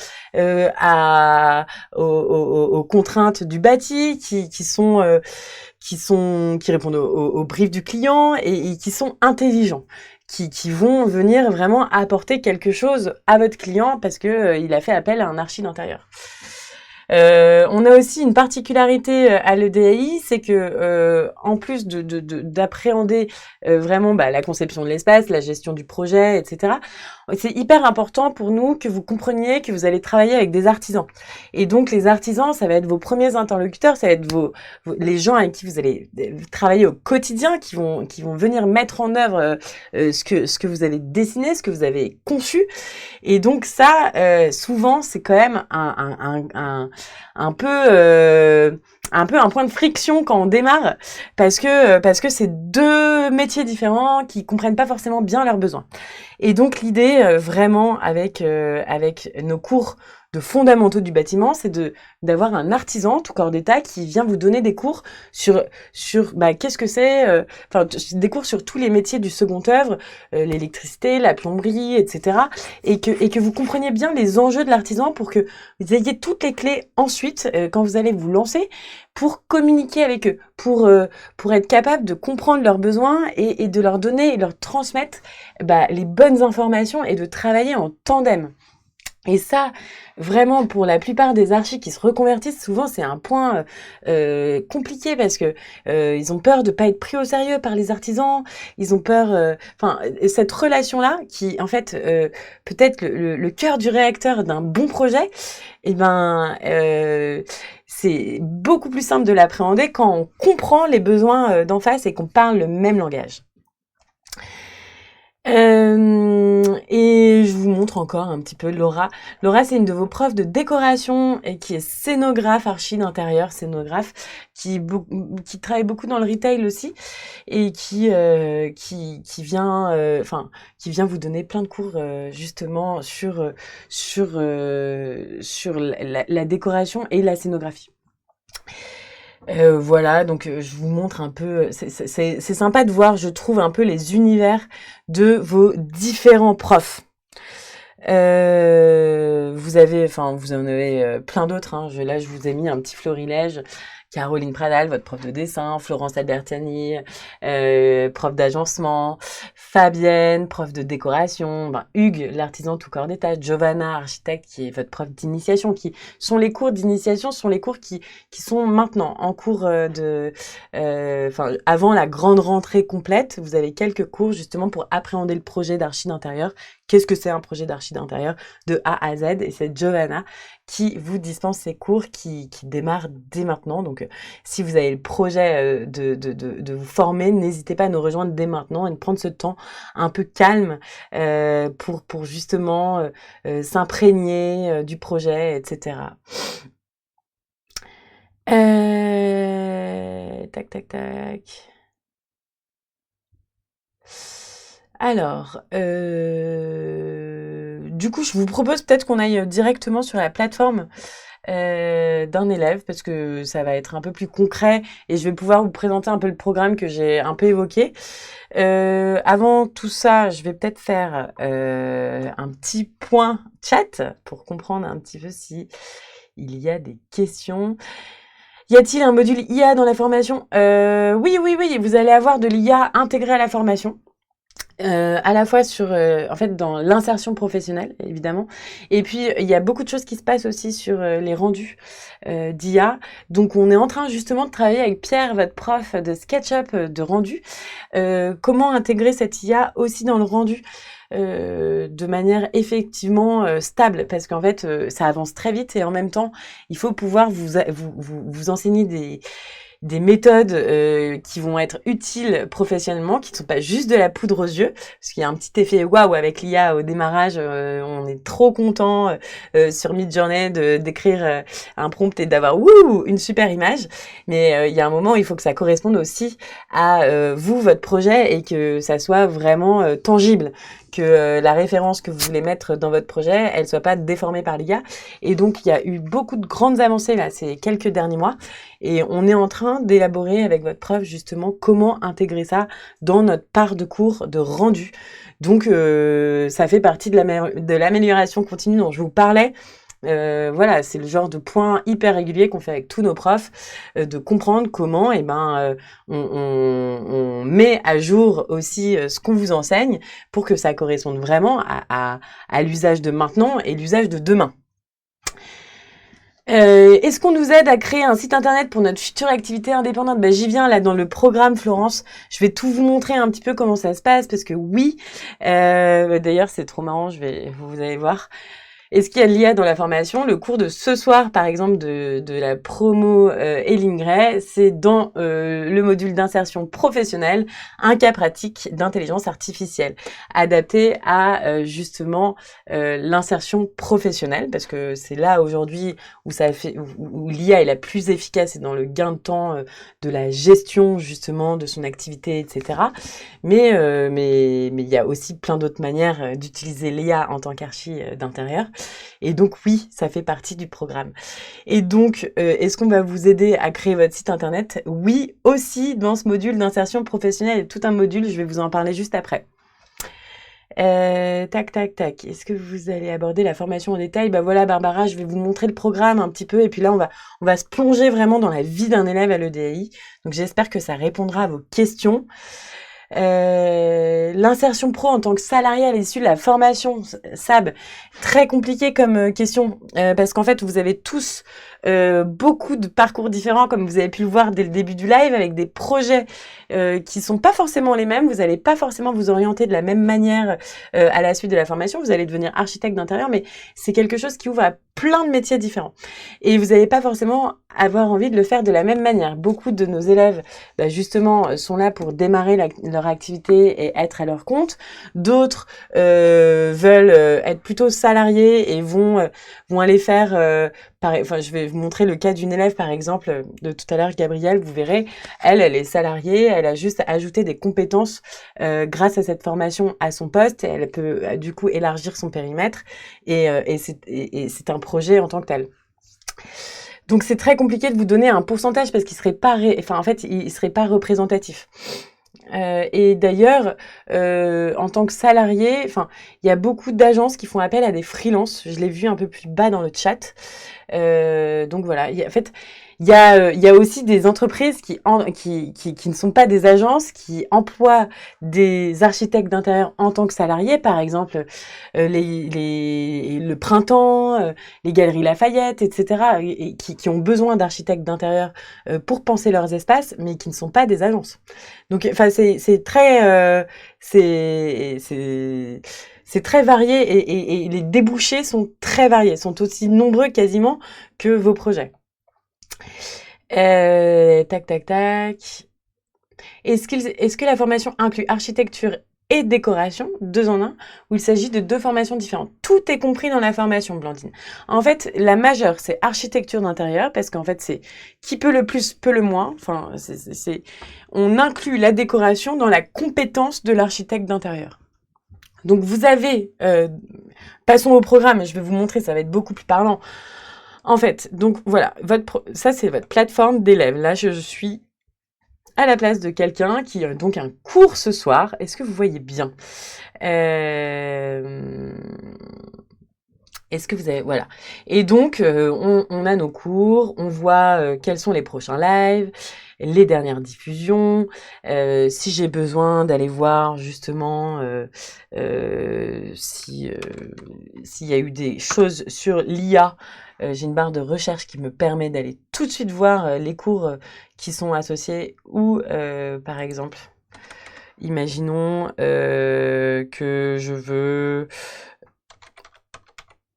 aux contraintes du bâti, qui répondent aux briefs du client et qui sont intelligents. Qui vont venir vraiment apporter quelque chose à votre client parce que il a fait appel à un archi d'intérieur. On a aussi une particularité à l'EDAI, c'est que en plus d'appréhender vraiment la conception de l'espace, la gestion du projet, etc., c'est hyper important pour nous que vous compreniez que vous allez travailler avec des artisans. Et donc les artisans, ça va être vos premiers interlocuteurs, ça va être les gens avec qui vous allez travailler au quotidien, qui vont venir mettre en œuvre ce que vous allez dessiner, ce que vous avez conçu. Et donc ça, souvent, c'est quand même un peu un point de friction quand on démarre, parce que c'est deux métiers différents qui comprennent pas forcément bien leurs besoins. Et donc l'idée vraiment avec nos cours de fondamentaux du bâtiment, c'est d'avoir un artisan tout corps d'état qui vient vous donner des cours sur qu'est-ce que c'est, des cours sur tous les métiers du second œuvre, l'électricité, la plomberie, etc. et que vous compreniez bien les enjeux de l'artisan pour que vous ayez toutes les clés ensuite quand vous allez vous lancer pour communiquer avec eux, pour être capable de comprendre leurs besoins et de leur donner et leur transmettre les bonnes informations et de travailler en tandem. Et ça, vraiment, pour la plupart des archis qui se reconvertissent, souvent c'est un point compliqué parce que ils ont peur de pas être pris au sérieux par les artisans. Ils ont peur, cette relation-là, qui en fait peut-être le cœur du réacteur d'un bon projet, c'est beaucoup plus simple de l'appréhender quand on comprend les besoins d'en face et qu'on parle le même langage. Et je vous montre encore un petit peu Laura. Laura, c'est une de vos profs de décoration et qui est scénographe, archi d'intérieur, scénographe, qui travaille beaucoup dans le retail aussi et qui vient vous donner plein de cours justement sur la décoration et la scénographie. Donc je vous montre un peu, c'est sympa de voir, je trouve, un peu les univers de vos différents profs. Vous en avez plein d'autres, hein. Là, je vous ai mis un petit florilège. Caroline Pradal, votre prof de dessin, Florence Albertiani, prof d'agencement, Fabienne, prof de décoration, Hugues, l'artisan tout corps d'état, Giovanna, architecte, qui est votre prof d'initiation, qui sont les cours d'initiation, sont les cours qui sont maintenant en cours avant la grande rentrée complète. Vous avez quelques cours justement pour appréhender le projet d'archi d'intérieur. Qu'est-ce que c'est un projet d'archi d'intérieur de A à Z? Et c'est Giovanna qui vous dispense ces cours qui démarrent dès maintenant. Donc, si vous avez le projet de vous former, n'hésitez pas à nous rejoindre dès maintenant et de prendre ce temps un peu calme pour justement s'imprégner du projet, etc. Tac, tac, tac. Alors, du coup, je vous propose peut-être qu'on aille directement sur la plateforme d'un élève parce que ça va être un peu plus concret et je vais pouvoir vous présenter un peu le programme que j'ai un peu évoqué. Avant tout ça, je vais peut-être faire un petit point chat pour comprendre un petit peu si il y a des questions. Y a-t-il un module IA dans la formation? Oui, vous allez avoir de l'IA intégrée à la formation. À la fois sur, en fait, dans l'insertion professionnelle, évidemment. Et puis, il y a beaucoup de choses qui se passent aussi sur les rendus d'IA. Donc, on est en train justement de travailler avec Pierre, votre prof de SketchUp de rendu. Comment intégrer cette IA aussi dans le rendu de manière effectivement stable, parce qu'en fait, ça avance très vite et en même temps, il faut pouvoir vous enseigner des méthodes qui vont être utiles professionnellement, qui ne sont pas juste de la poudre aux yeux, parce qu'il y a un petit effet waouh avec l'IA au démarrage, on est trop content sur Midjourney d'écrire un prompt et d'avoir une super image, mais il y a un moment où il faut que ça corresponde aussi à vous, votre projet, et que ça soit vraiment tangible, que la référence que vous voulez mettre dans votre projet, elle soit pas déformée par l'IA. Et donc, il y a eu beaucoup de grandes avancées là ces quelques derniers mois. Et on est en train d'élaborer avec votre prof justement comment intégrer ça dans notre part de cours de rendu. Donc, ça fait partie de l'amélioration continue dont je vous parlais. Voilà, c'est le genre de point hyper régulier qu'on fait avec tous nos profs, de comprendre comment on met à jour aussi ce qu'on vous enseigne pour que ça corresponde vraiment à l'usage de maintenant et l'usage de demain. Est-ce qu'on nous aide à créer un site internet pour notre future activité indépendante? J'y viens là dans le programme, Florence. Je vais tout vous montrer un petit peu comment ça se passe parce que oui, d'ailleurs c'est trop marrant, vous allez voir. Est-ce qu'il y a de l'IA dans la formation? Le cours de ce soir, par exemple, de la promo Eileen Gray, c'est dans le module d'insertion professionnelle, un cas pratique d'intelligence artificielle, adapté à justement l'insertion professionnelle, parce que c'est là aujourd'hui où l'IA est la plus efficace et dans le gain de temps de la gestion justement de son activité, etc. Mais il y a aussi plein d'autres manières d'utiliser l'IA en tant qu'archi d'intérieur. Et donc oui, ça fait partie du programme. Et donc, est-ce qu'on va vous aider à créer votre site internet? Oui, aussi dans ce module d'insertion professionnelle, il y a tout un module, je vais vous en parler juste après. Tac. Est-ce que vous allez aborder la formation en détail? Voilà, Barbara, je vais vous montrer le programme un petit peu, et puis là, on va se plonger vraiment dans la vie d'un élève à l'EDAI. Donc j'espère que ça répondra à vos questions. L'insertion pro en tant que salarié à l'issue de la formation SAB, très compliqué comme question, parce qu'en fait vous avez tous beaucoup de parcours différents, comme vous avez pu le voir dès le début du live, avec des projets qui sont pas forcément les mêmes. Vous n'allez pas forcément vous orienter de la même manière à la suite de la formation. Vous allez devenir architecte d'intérieur, mais c'est quelque chose qui ouvre à plein de métiers différents. Et vous n'allez pas forcément avoir envie de le faire de la même manière. Beaucoup de nos élèves, justement, sont là pour démarrer leur activité et être à leur compte. D'autres veulent être plutôt salariés et vont aller faire... je vais vous montrer le cas d'une élève, par exemple, de tout à l'heure, Gabrielle, vous verrez, elle est salariée, elle a juste ajouté des compétences grâce à cette formation à son poste, et elle peut du coup élargir son périmètre, et c'est un projet en tant que tel. Donc c'est très compliqué de vous donner un pourcentage parce qu'il serait pas, il serait pas représentatif. Et d'ailleurs, en tant que salarié, il y a beaucoup d'agences qui font appel à des freelances. Je l'ai vu un peu plus bas dans le chat. Donc voilà. Il y a aussi des entreprises qui ne sont pas des agences, qui emploient des architectes d'intérieur en tant que salariés, par exemple le Printemps, les Galeries Lafayette, etc., et qui ont besoin d'architectes d'intérieur pour penser leurs espaces, mais qui ne sont pas des agences. Donc, c'est très varié, et les débouchés sont très variés, sont aussi nombreux quasiment que vos projets. Tac. Est-ce que la formation inclut architecture et décoration, 2 en 1, où il s'agit de 2 formations différentes. Tout est compris dans la formation, Blandine. En fait, la majeure, c'est architecture d'intérieur, parce qu'en fait, c'est qui peut le plus, peut le moins. Enfin, on inclut la décoration dans la compétence de l'architecte d'intérieur. Donc, vous avez, passons au programme, je vais vous montrer, ça va être beaucoup plus parlant. En fait, donc voilà, ça c'est votre plateforme d'élèves. Là, je suis à la place de quelqu'un qui a donc un cours ce soir. Est-ce que vous voyez bien? Est-ce que vous avez... Voilà. Et donc, on a nos cours, on voit quels sont les prochains lives, les dernières diffusions, si j'ai besoin d'aller voir justement s'il y a eu des choses sur l'IA. J'ai une barre de recherche qui me permet d'aller tout de suite voir les cours qui sont associés ou, par exemple, imaginons que je veux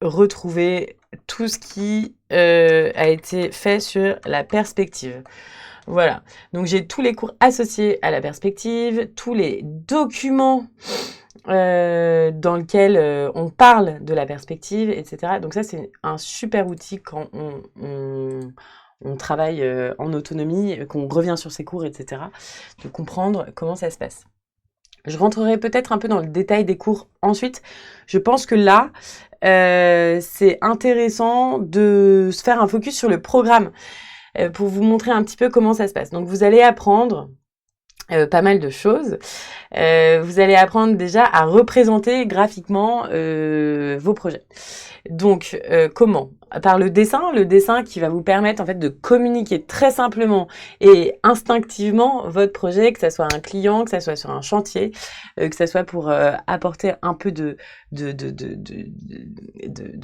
retrouver tout ce qui a été fait sur la perspective. Voilà, donc j'ai tous les cours associés à la perspective, tous les documents dans lesquels on parle de la perspective, etc. Donc ça, c'est un super outil quand on travaille en autonomie, qu'on revient sur ses cours, etc. De comprendre comment ça se passe. Je rentrerai peut-être un peu dans le détail des cours ensuite. Je pense que là, c'est intéressant de se faire un focus sur le programme pour vous montrer un petit peu comment ça se passe. Donc, vous allez apprendre pas mal de choses. Vous allez apprendre déjà à représenter graphiquement vos projets. Donc, comment? Par le dessin qui va vous permettre en fait de communiquer très simplement et instinctivement votre projet, que ça soit un client, que ça soit sur un chantier, que ça soit pour apporter un peu de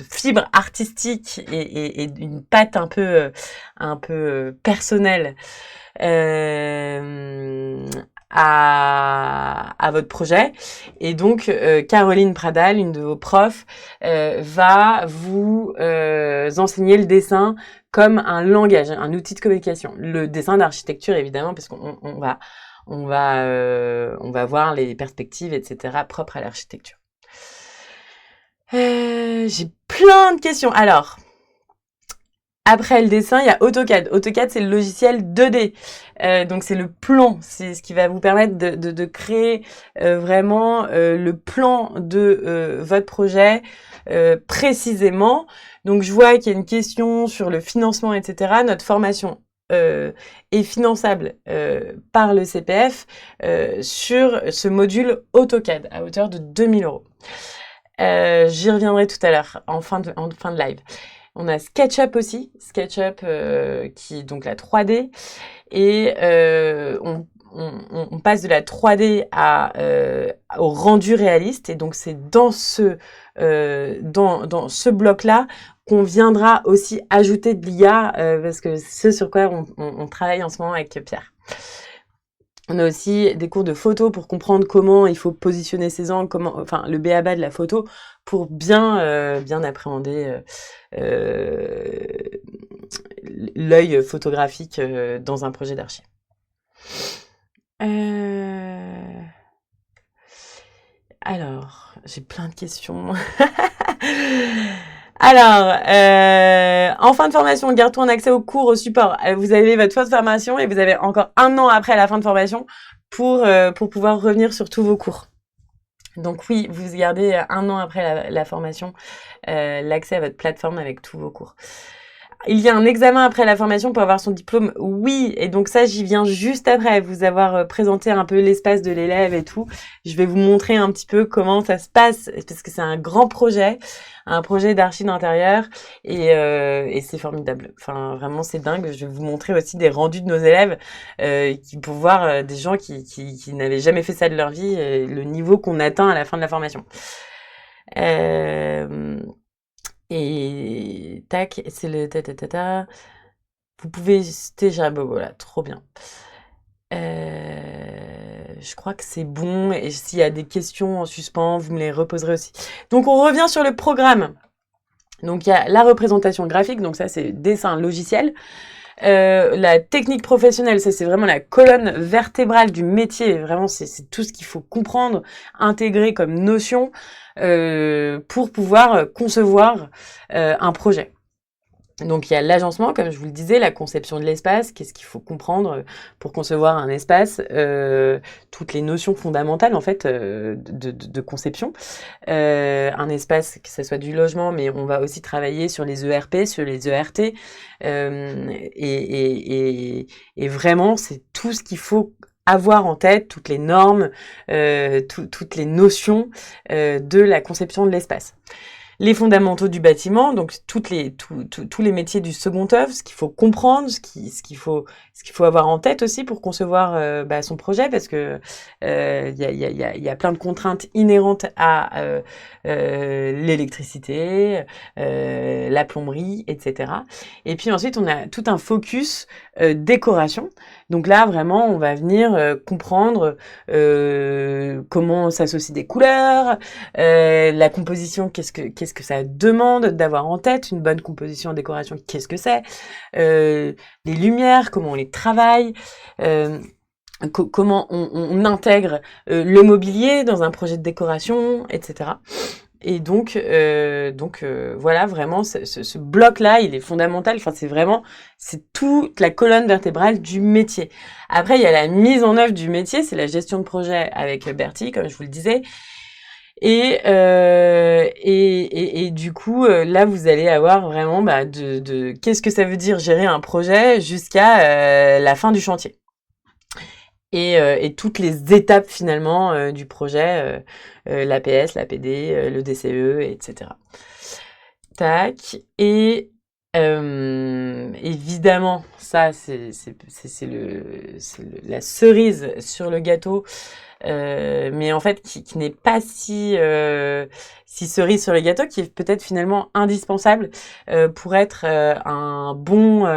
fibre artistique et une patte un peu personnelle à votre projet. Et donc, Caroline Pradal, une de vos profs, va vous enseigner le dessin comme un langage, un outil de communication. Le dessin d'architecture, évidemment, parce qu'on va voir les perspectives, etc., propres à l'architecture. J'ai plein de questions. Alors, après le dessin, il y a AutoCAD. AutoCAD, c'est le logiciel 2D. Donc, c'est le plan. C'est ce qui va vous permettre de créer vraiment le plan de votre projet précisément. Donc, je vois qu'il y a une question sur le financement, etc. Notre formation est finançable par le CPF sur ce module AutoCAD à hauteur de 2 000 €. J'y reviendrai tout à l'heure en fin de live. On a SketchUp aussi, SketchUp qui est donc la 3D et on passe de la 3D au rendu réaliste et donc c'est dans ce bloc-là qu'on viendra aussi ajouter de l'IA parce que c'est ce sur quoi on travaille en ce moment avec Pierre. On a aussi des cours de photo pour comprendre comment il faut positionner ses angles, enfin le b.a.-ba de la photo pour bien appréhender l'œil photographique dans un projet d'archi. Alors, j'ai plein de questions. Alors, en fin de formation, garde-toi en accès aux cours, au support. Vous avez votre fin de formation et vous avez encore 1 an après la fin de formation pour pouvoir revenir sur tous vos cours. Donc oui, vous gardez 1 an après la formation l'accès à votre plateforme avec tous vos cours. Il y a un examen après la formation pour avoir son diplôme, oui, et donc ça, j'y viens juste après vous avoir présenté un peu l'espace de l'élève et tout. Je vais vous montrer un petit peu comment ça se passe, parce que c'est un grand projet, un projet d'archi d'intérieur, et c'est formidable. Enfin, vraiment, c'est dingue. Je vais vous montrer aussi des rendus de nos élèves, pour voir des gens qui n'avaient jamais fait ça de leur vie, le niveau qu'on atteint à la fin de la formation. Et tac, c'est le ta. Vous pouvez déjà, voilà, trop bien. Je crois que c'est bon. Et s'il y a des questions en suspens, vous me les reposerez aussi. Donc, on revient sur le programme. Donc, il y a la représentation graphique. Donc, ça, c'est dessin logiciel. La technique professionnelle, ça c'est vraiment la colonne vertébrale du métier. Vraiment, c'est tout ce qu'il faut comprendre, intégrer comme notion pour pouvoir concevoir un projet. Donc il y a l'agencement, comme je vous le disais, la conception de l'espace, qu'est-ce qu'il faut comprendre pour concevoir un espace, toutes les notions fondamentales en fait de conception. Un espace, que ce soit du logement, mais on va aussi travailler sur les ERP, sur les ERT, et vraiment c'est tout ce qu'il faut avoir en tête, toutes les normes, toutes les notions de la conception de l'espace. Les fondamentaux du bâtiment, donc tous les métiers du second œuvre, ce qu'il faut comprendre, ce qu'il faut avoir en tête aussi pour concevoir son projet, parce que il y a plein de contraintes inhérentes à l'électricité, la plomberie, etc. Et puis ensuite on a tout un focus décoration. Donc là vraiment on va venir comprendre comment s'associent des couleurs, la composition, qu'est-ce que ça demande d'avoir en tête, une bonne composition en décoration, qu'est-ce que c'est, les lumières, comment on les travaille, comment on intègre le mobilier dans un projet de décoration, etc. Et donc voilà, vraiment ce bloc-là, il est fondamental. Enfin, c'est toute la colonne vertébrale du métier. Après, il y a la mise en œuvre du métier, c'est la gestion de projet avec Bertie, comme je vous le disais. Et du coup, là, vous allez avoir vraiment de qu'est-ce que ça veut dire gérer un projet jusqu'à la fin du chantier. Et toutes les étapes finalement du projet, l'APS, l'APD, le DCE, etc. Tac. Et évidemment, ça c'est la cerise sur le gâteau. Mais en fait qui n'est pas si cerise sur le gâteau, qui est peut-être finalement indispensable pour être un bon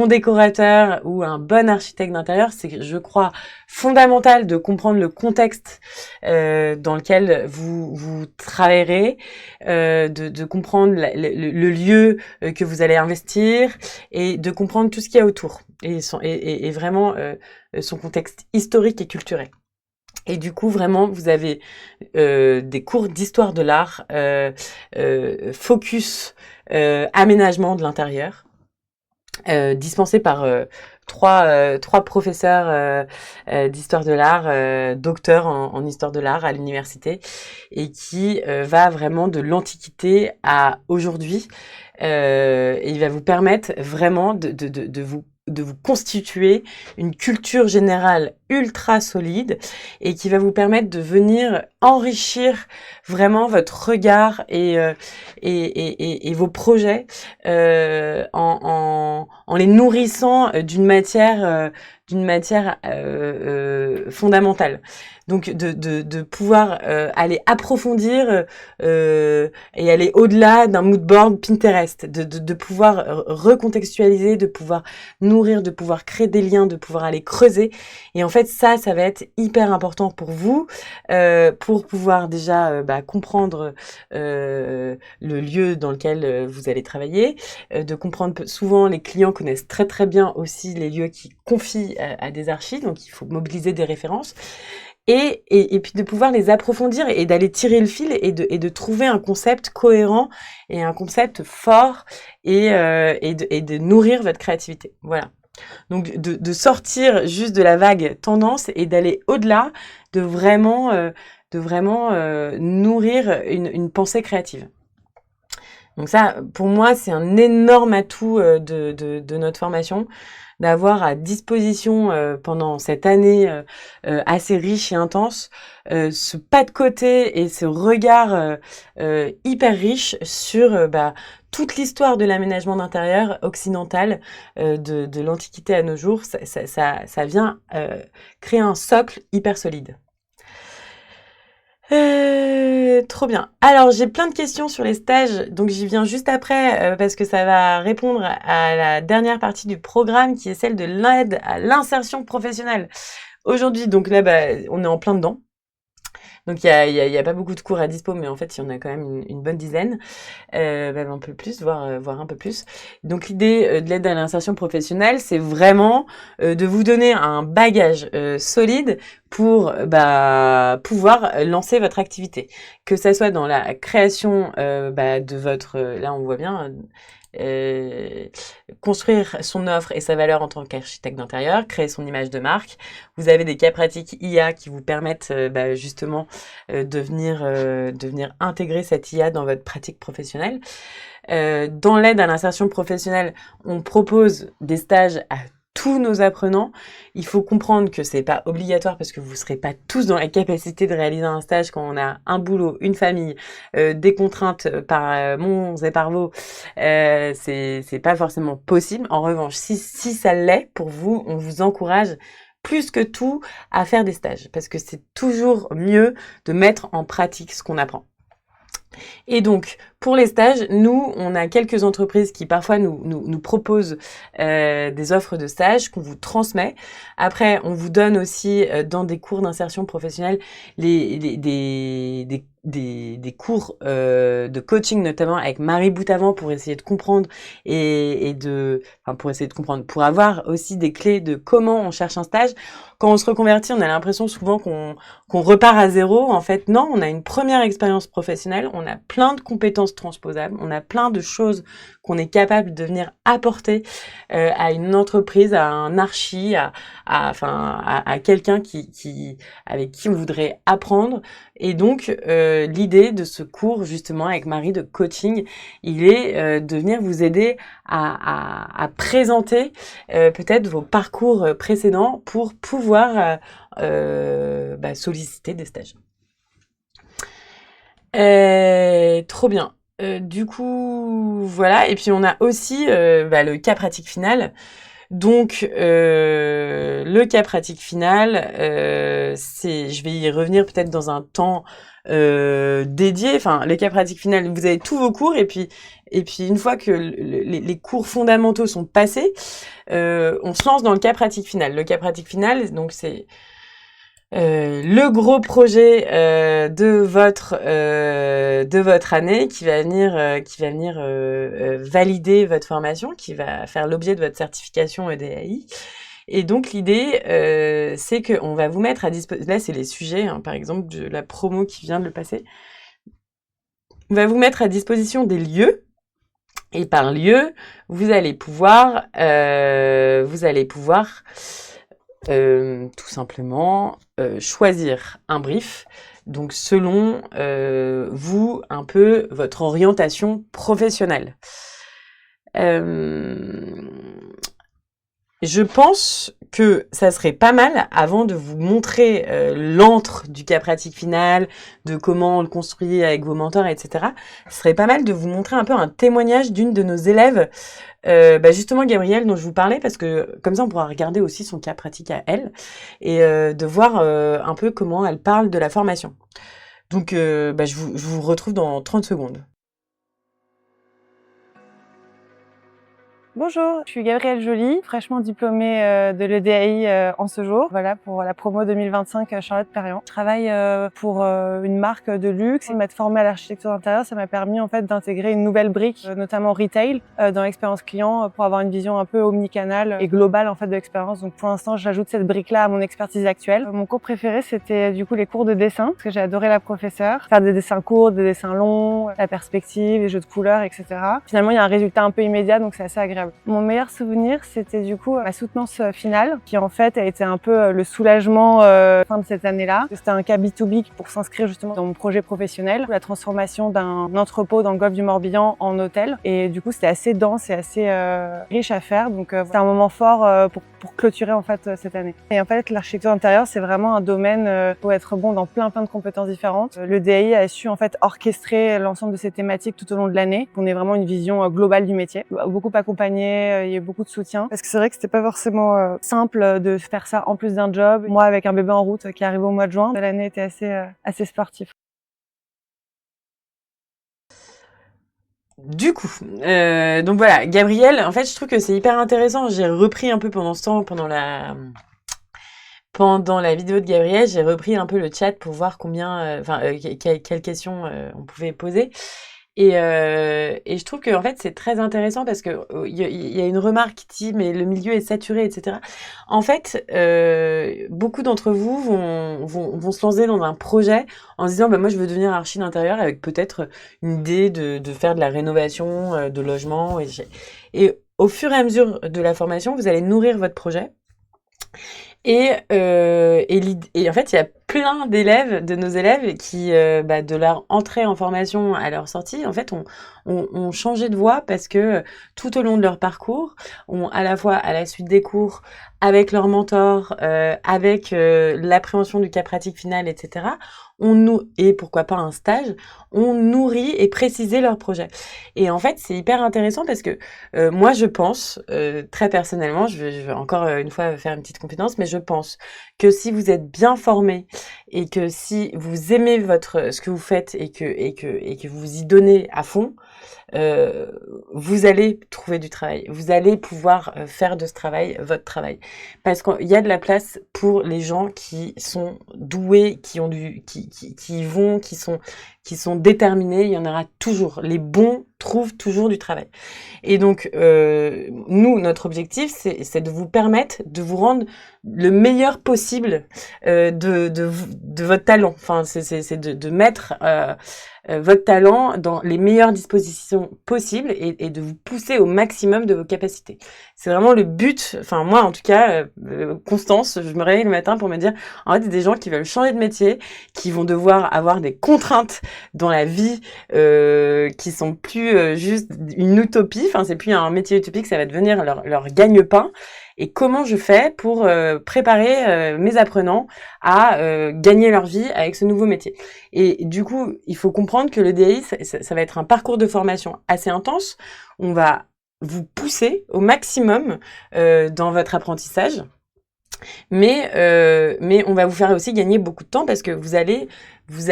décorateur ou un bon architecte d'intérieur. C'est, je crois, fondamental de comprendre le contexte dans lequel vous travaillerez, de comprendre le lieu que vous allez investir et de comprendre tout ce qu'il y a autour et vraiment son contexte historique et culturel. Et du coup, vraiment, vous avez des cours d'histoire de l'art, focus aménagement de l'intérieur, dispensés par trois professeurs d'histoire de l'art, docteurs en histoire de l'art à l'université, et qui va vraiment de l'Antiquité à aujourd'hui. Et il va vous permettre vraiment de vous constituer une culture générale ultra solide et qui va vous permettre de venir enrichir vraiment votre regard et vos projets en les nourrissant d'une matière fondamentale. Donc de pouvoir aller approfondir et aller au-delà d'un mood board Pinterest, de pouvoir recontextualiser, de pouvoir nourrir, de pouvoir créer des liens, de pouvoir aller creuser. Et en fait, ça va être hyper important pour vous, pour pouvoir déjà comprendre le lieu dans lequel vous allez travailler, de comprendre, souvent les clients connaissent très très bien aussi les lieux qu'ils confient à des archis, donc il faut mobiliser des références. Et puis de pouvoir les approfondir et d'aller tirer le fil et de trouver un concept cohérent et un concept fort et de nourrir votre créativité. Voilà. Donc de sortir juste de la vague tendance et d'aller au-delà, de vraiment nourrir une pensée créative. Donc ça, pour moi, c'est un énorme atout de notre formation, d'avoir à disposition pendant cette année assez riche et intense ce pas de côté et ce regard hyper riche sur toute l'histoire de l'aménagement d'intérieur occidental de l'Antiquité à nos jours. Ça vient créer un socle hyper solide. Trop bien. Alors, j'ai plein de questions sur les stages, donc j'y viens juste après parce que ça va répondre à la dernière partie du programme qui est celle de l'aide à l'insertion professionnelle. Aujourd'hui, donc là, on est en plein dedans. Donc, il y a pas beaucoup de cours à dispo, mais en fait, il y en a quand même une bonne dizaine, même un peu plus, voire un peu plus. Donc, l'idée de l'aide à l'insertion professionnelle, c'est vraiment de vous donner un bagage solide pour pouvoir lancer votre activité. Que ça soit dans la création de votre... là, on voit bien... construire son offre et sa valeur en tant qu'architecte d'intérieur, créer son image de marque. Vous avez des cas pratiques IA qui vous permettent justement de venir intégrer cette IA dans votre pratique professionnelle. Dans l'aide à l'insertion professionnelle, on propose des stages à tous nos apprenants. Il faut comprendre que c'est pas obligatoire parce que vous serez pas tous dans la capacité de réaliser un stage quand on a un boulot, une famille, des contraintes par Mons et par Vaux. C'est pas forcément possible. En revanche, si ça l'est pour vous, on vous encourage plus que tout à faire des stages parce que c'est toujours mieux de mettre en pratique ce qu'on apprend. Et donc, pour les stages, nous, on a quelques entreprises qui parfois nous proposent des offres de stage qu'on vous transmet. Après, on vous donne aussi dans des cours d'insertion professionnelle des cours de coaching, notamment avec Marie Boutavant pour essayer de comprendre pour avoir aussi des clés de comment on cherche un stage. Quand on se reconvertit, on a l'impression souvent qu'on repart à zéro. En fait, non, on a une première expérience professionnelle, on a plein de compétences transposables, on a plein de choses qu'on est capable de venir apporter à une entreprise, à un archi, à quelqu'un avec qui on voudrait apprendre. Et donc, l'idée de ce cours, justement, avec Marie de coaching, il est de venir vous aider à présenter peut-être vos parcours précédents pour pouvoir solliciter des stages. Trop bien. Du coup, voilà. Et puis, on a aussi le cas pratique final. Donc, le cas pratique final, je vais y revenir peut-être dans un temps dédié. Enfin, le cas pratique final, vous avez tous vos cours et puis une fois que les cours fondamentaux sont passés, on se lance dans le cas pratique final. Le cas pratique final, donc c'est le gros projet de votre année qui va venir valider votre formation, qui va faire l'objet de votre certification EDAI. Et donc l'idée, c'est qu'on va vous mettre à disposition. Là, c'est les sujets, par exemple de la promo qui vient de le passer. On va vous mettre à disposition des lieux. Et par lieu, vous allez pouvoir tout simplement choisir un brief, donc selon vous, un peu votre orientation professionnelle. Je pense que ça serait pas mal, avant de vous montrer l'antre du cas pratique final, de comment on le construit avec vos mentors, etc. Ce serait pas mal de vous montrer un peu un témoignage d'une de nos élèves, justement Gabrielle dont je vous parlais, parce que comme ça on pourra regarder aussi son cas pratique à elle et de voir un peu comment elle parle de la formation. Donc je vous retrouve dans 30 secondes. Bonjour, je suis Gabrielle Joly, fraîchement diplômée de l'EDAI en ce jour. Voilà pour la promo 2025 Charlotte Perriand. Je travaille pour une marque de luxe. M'être formée à l'architecture d'intérieur, ça m'a permis en fait d'intégrer une nouvelle brique, notamment retail, dans l'expérience client pour avoir une vision un peu omnicanale et globale en fait de l'expérience. Donc pour l'instant, j'ajoute cette brique-là à mon expertise actuelle. Mon cours préféré, c'était du coup les cours de dessin, parce que j'ai adoré la professeure. Faire des dessins courts, des dessins longs, la perspective, les jeux de couleurs, etc. Finalement, il y a un résultat un peu immédiat, donc c'est assez agréable. Mon meilleur souvenir, c'était du coup ma soutenance finale, qui en fait a été un peu le soulagement fin de cette année-là. C'était un cas B2B pour s'inscrire justement dans mon projet professionnel, la transformation d'un entrepôt dans le golfe du Morbihan en hôtel. Et du coup, c'était assez dense et assez riche à faire. Donc, c'était un moment fort pour clôturer en fait cette année. Et en fait, l'architecture d'intérieur, c'est vraiment un domaine pour être bon dans plein de compétences différentes. Le DAI a su en fait orchestrer l'ensemble de ces thématiques tout au long de l'année. On ait vraiment une vision globale du métier, beaucoup accompagné. Il y a eu beaucoup de soutien parce que c'est vrai que c'était pas forcément simple de faire ça en plus d'un job. Moi, avec un bébé en route qui arrive au mois de juin, l'année était assez sportive. Du coup, donc voilà, Gabrielle, en fait, je trouve que c'est hyper intéressant. J'ai repris un peu pendant ce temps, pendant pendant la vidéo de Gabriel, j'ai repris un peu le chat pour voir quelles questions on pouvait poser. Et je trouve que en fait c'est très intéressant parce que il y a une remarque qui dit mais le milieu est saturé, etc. En fait, beaucoup d'entre vous vont se lancer dans un projet en se disant bah moi je veux devenir archi d'intérieur avec peut-être une idée de faire de la rénovation de logements et au fur et à mesure de la formation vous allez nourrir votre projet. Et en fait, il y a plein d'élèves, de nos élèves, qui, de leur entrée en formation à leur sortie, en fait, ont changé de voie parce que tout au long de leur parcours, ont à la fois à la suite des cours, avec leur mentor, avec l'appréhension du cas pratique final, etc., et pourquoi pas un stage, on nourrit et précisé leur projet. Et en fait, c'est hyper intéressant parce que moi, je pense, très personnellement, je vais encore une fois faire une petite confidence, mais je pense que si vous êtes bien formé et que si vous aimez ce que vous faites et que vous y donnez à fond, vous allez trouver du travail. Vous allez pouvoir faire de ce travail votre travail. Parce qu'il y a de la place pour les gens qui sont doués, qui sont déterminés. Il y en aura toujours. Les bons trouvent toujours du travail. Et donc, nous, notre objectif, c'est de vous permettre de vous rendre le meilleur possible de votre talent. Enfin, c'est de mettre votre talent dans les meilleures dispositions possibles et de vous pousser au maximum de vos capacités. C'est vraiment le but. Enfin, moi, en tout cas, Constance, je me réveille le matin pour me dire, en fait, il y a des gens qui veulent changer de métier, qui vont devoir avoir des contraintes dans la vie qui sont plus juste une utopie. Enfin, c'est plus un métier utopique, ça va devenir leur gagne-pain. Et comment je fais pour préparer mes apprenants à gagner leur vie avec ce nouveau métier. Et du coup, il faut comprendre que le DAI, ça va être un parcours de formation assez intense. On va vous pousser au maximum dans votre apprentissage. Mais on va vous faire aussi gagner beaucoup de temps parce que vous allez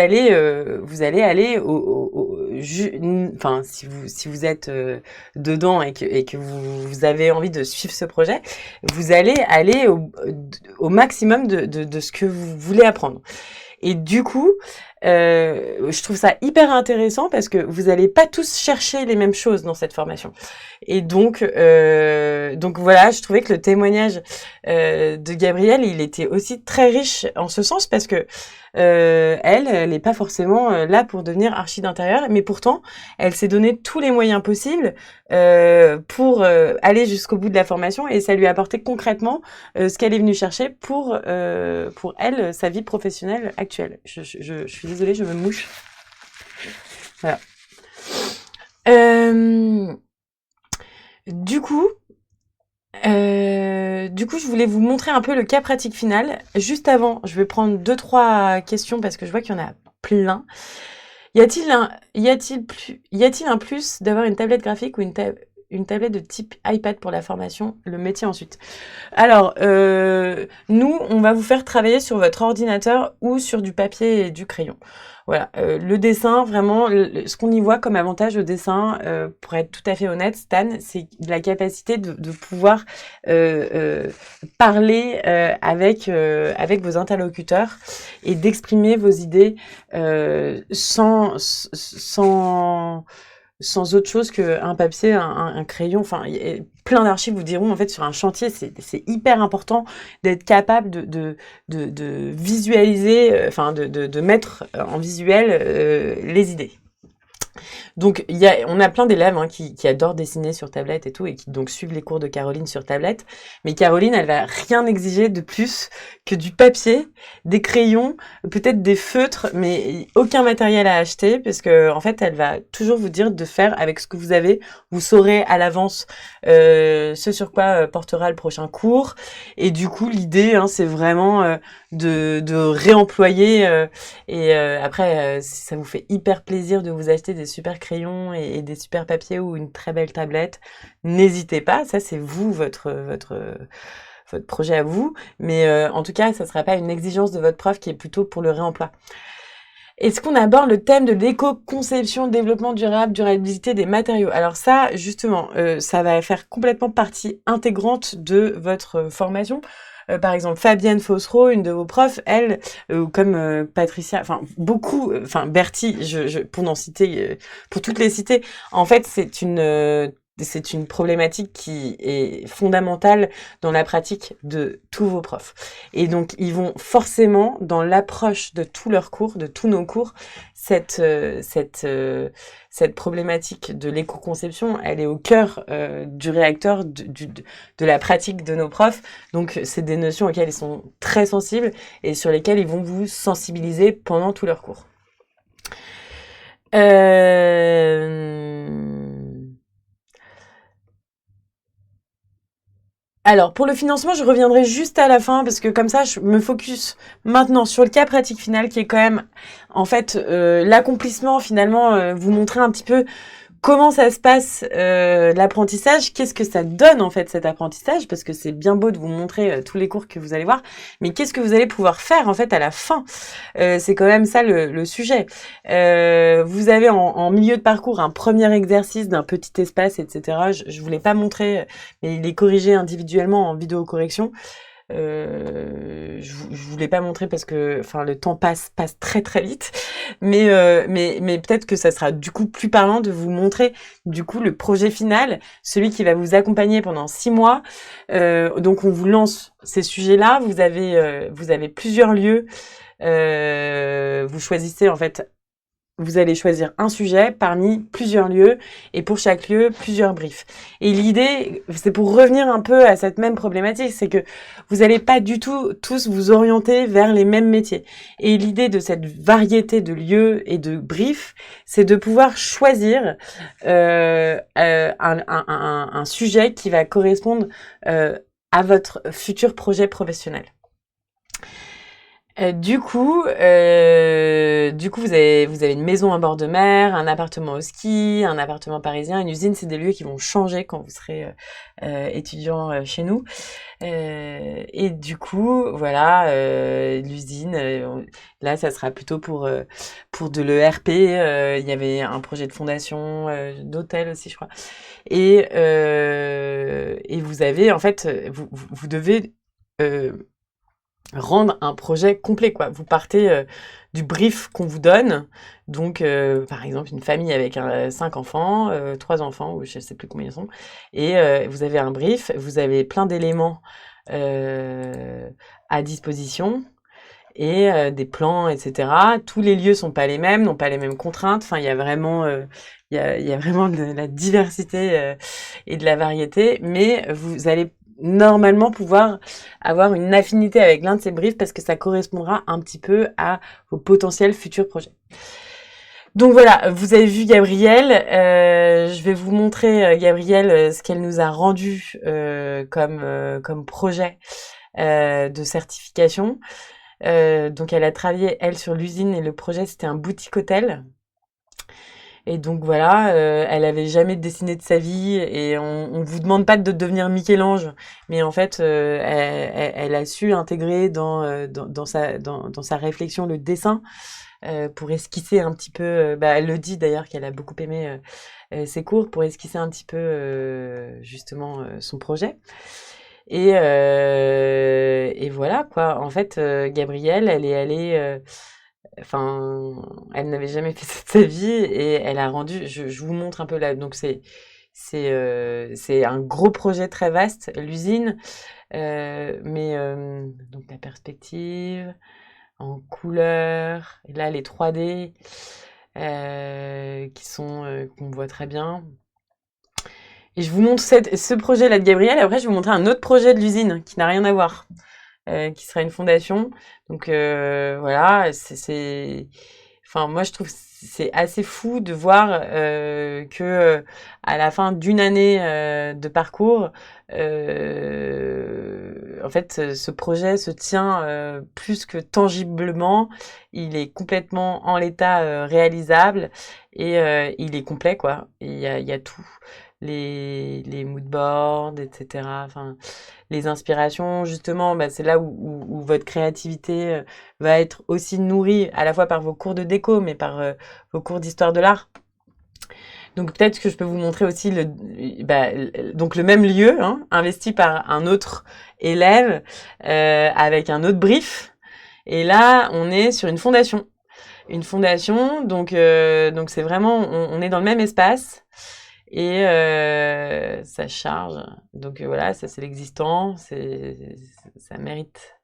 aller si vous êtes dedans et que vous avez envie de suivre ce projet, vous allez aller au maximum de ce que vous voulez apprendre. Et du coup, je trouve ça hyper intéressant parce que vous n'allez pas tous chercher les mêmes choses dans cette formation. Et donc voilà, je trouvais que le témoignage de Gabrielle, il était aussi très riche en ce sens parce que elle n'est pas forcément là pour devenir archi d'intérieur, mais pourtant, elle s'est donné tous les moyens possibles pour aller jusqu'au bout de la formation et ça lui a apporté concrètement ce qu'elle est venue chercher pour elle, sa vie professionnelle actuelle. Je suis désolée, je me mouche. Voilà. Du coup, je voulais vous montrer un peu le cas pratique final. Juste avant, je vais prendre 2-3 questions parce que je vois qu'il y en a plein. Y a-t-il un plus d'avoir une tablette graphique ou une tablette de type iPad pour la formation, le métier ensuite? Alors, nous, on va vous faire travailler sur votre ordinateur ou sur du papier et du crayon. Voilà, le dessin, vraiment, ce qu'on y voit comme avantage au dessin, pour être tout à fait honnête, Stan, c'est la capacité de pouvoir parler avec vos interlocuteurs et d'exprimer vos idées sans autre chose qu'un papier, un crayon. Enfin, plein d'archives vous diront, en fait, sur un chantier, c'est hyper important d'être capable de visualiser, de mettre en visuel les idées. Donc, on a plein d'élèves qui adorent dessiner sur tablette et tout, et qui donc suivent les cours de Caroline sur tablette. Mais Caroline, elle va rien exiger de plus que du papier, des crayons, peut-être des feutres, mais aucun matériel à acheter, parce que en fait, elle va toujours vous dire de faire avec ce que vous avez. Vous saurez à l'avance ce sur quoi portera le prochain cours. Et du coup, l'idée, c'est vraiment de réemployer. Après, si ça vous fait hyper plaisir de vous acheter des super crayons et des super papiers ou une très belle tablette, n'hésitez pas. Ça, c'est vous, votre projet à vous. Mais en tout cas, ça ne sera pas une exigence de votre prof qui est plutôt pour le réemploi. Est-ce qu'on aborde le thème de l'éco-conception, développement durable, durabilité des matériaux? Alors ça, justement, ça va faire complètement partie intégrante de votre formation. par exemple, Fabienne Fossereau, une de vos profs, elle, comme Patricia, enfin, beaucoup, enfin, Bertie, pour n'en citer, pour toutes les citer, en fait, c'est une problématique qui est fondamentale dans la pratique de tous vos profs. Et donc, ils vont forcément, dans l'approche de tous leurs cours, de tous nos cours, cette problématique de l'éco-conception, elle est au cœur du réacteur de la pratique de nos profs. Donc, c'est des notions auxquelles ils sont très sensibles et sur lesquelles ils vont vous sensibiliser pendant tous leurs cours. Alors, pour le financement, je reviendrai juste à la fin parce que comme ça, je me focus maintenant sur le cas pratique final qui est quand même, en fait, l'accomplissement finalement, vous montrer un petit peu comment ça se passe l'apprentissage, qu'est-ce que ça donne en fait cet apprentissage, parce que c'est bien beau de vous montrer tous les cours que vous allez voir, mais qu'est-ce que vous allez pouvoir faire en fait à la fin, c'est quand même ça le sujet. Vous avez en milieu de parcours un premier exercice d'un petit espace, etc. Je vous l'ai pas montré, mais il est corrigé individuellement en vidéo correction. Je vous l'ai pas montré parce que, enfin, le temps passe très très vite, mais peut-être que ça sera du coup plus parlant de vous montrer du coup le projet final, celui qui va vous accompagner pendant 6 mois. Donc on vous lance ces sujets-là. Vous avez plusieurs lieux. Vous choisissez en fait. Vous allez choisir un sujet parmi plusieurs lieux et pour chaque lieu, plusieurs briefs. Et l'idée, c'est pour revenir un peu à cette même problématique, c'est que vous n'allez pas du tout tous vous orienter vers les mêmes métiers. Et l'idée de cette variété de lieux et de briefs, c'est de pouvoir choisir un sujet qui va correspondre à votre futur projet professionnel. Du coup, vous avez une maison à bord de mer, un appartement au ski, un appartement parisien, une usine. C'est des lieux qui vont changer quand vous serez étudiant chez nous. Et du coup, voilà, l'usine. Là, ça sera plutôt pour de l'ERP. Il y avait un projet de fondation, d'hôtel aussi, je crois. Et vous avez, en fait, vous devez rendre un projet complet, quoi. Vous partez du brief qu'on vous donne, donc par exemple une famille avec 5 enfants, 3 enfants, ou je sais plus combien ils sont, et vous avez un brief, vous avez plein d'éléments à disposition, et des plans, etc. Tous les lieux sont pas les mêmes, n'ont pas les mêmes contraintes, enfin il y a vraiment il y a vraiment de la diversité et de la variété, mais vous allez normalement pouvoir avoir une affinité avec l'un de ces briefs parce que ça correspondra un petit peu à vos potentiels futurs projets. Donc voilà, vous avez vu Gabrielle, je vais vous montrer Gabrielle ce qu'elle nous a rendu comme projet de certification. Donc elle a travaillé elle sur l'usine et le projet c'était un boutique hôtel. Et donc voilà, elle avait jamais dessiné de sa vie et on vous demande pas de devenir Michel-Ange, mais en fait elle a su intégrer dans sa réflexion le dessin pour esquisser un petit peu. Elle le dit d'ailleurs qu'elle a beaucoup aimé ses cours pour esquisser un petit peu justement son projet. Et voilà quoi. En fait, Gabrielle, elle est allée. Elle n'avait jamais fait ça de sa vie et elle a rendu. Je vous montre un peu là. Donc c'est un gros projet très vaste, l'usine, donc la perspective en couleur. Et là les 3D qu'on voit très bien. Et je vous montre ce projet-là de Gabrielle. Après, je vais vous montrer un autre projet de l'usine qui n'a rien à voir. Qui sera une fondation. Donc voilà, moi je trouve c'est assez fou de voir que à la fin d'une année de parcours, en fait, ce projet se tient plus que tangiblement. Il est complètement en l'état réalisable et il est complet quoi. Il y a tout. Les moodboards, etc. Enfin, les inspirations, justement, c'est là où votre créativité va être aussi nourrie à la fois par vos cours de déco, mais par vos cours d'histoire de l'art. Donc peut-être que je peux vous montrer aussi donc le même lieu, hein, investi par un autre élève avec un autre brief. Et là, on est sur une fondation. Une fondation, donc c'est vraiment, on est dans le même espace et ça charge. Donc voilà, ça c'est l'existant, ça mérite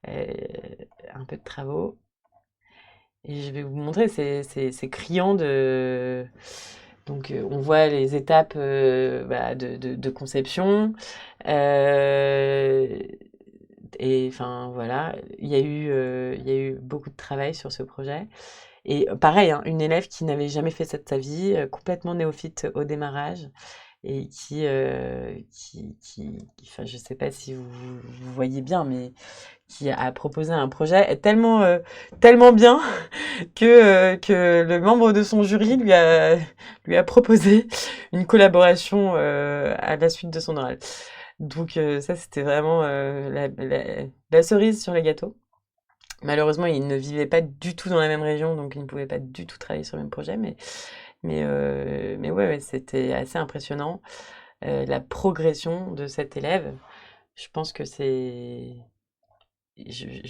un peu de travaux. Et je vais vous montrer, c'est criant de... Donc on voit les étapes de conception. Et enfin voilà, il y a eu beaucoup de travail sur ce projet. Et pareil, hein, une élève qui n'avait jamais fait ça de sa vie, complètement néophyte au démarrage, et enfin, je sais pas si vous voyez bien, mais qui a proposé un projet tellement bien que le membre de son jury lui a proposé une collaboration à la suite de son oral. Donc ça, c'était vraiment la cerise sur le gâteau. Malheureusement, il ne vivait pas du tout dans la même région, donc il ne pouvait pas du tout travailler sur le même projet, mais ouais, c'était assez impressionnant. La progression de cet élève, je pense que c'est...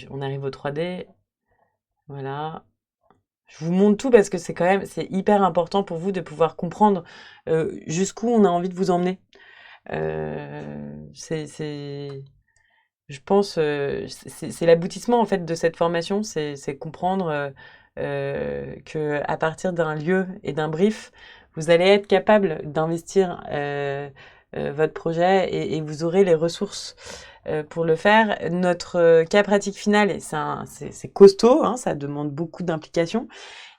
on arrive au 3D, voilà. Je vous montre tout parce que c'est hyper important pour vous de pouvoir comprendre jusqu'où on a envie de vous emmener. Je pense, c'est l'aboutissement en fait de cette formation, c'est comprendre que à partir d'un lieu et d'un brief, vous allez être capable d'investir votre projet et vous aurez les ressources pour le faire. Notre cas pratique final, c'est costaud, hein, ça demande beaucoup d'implication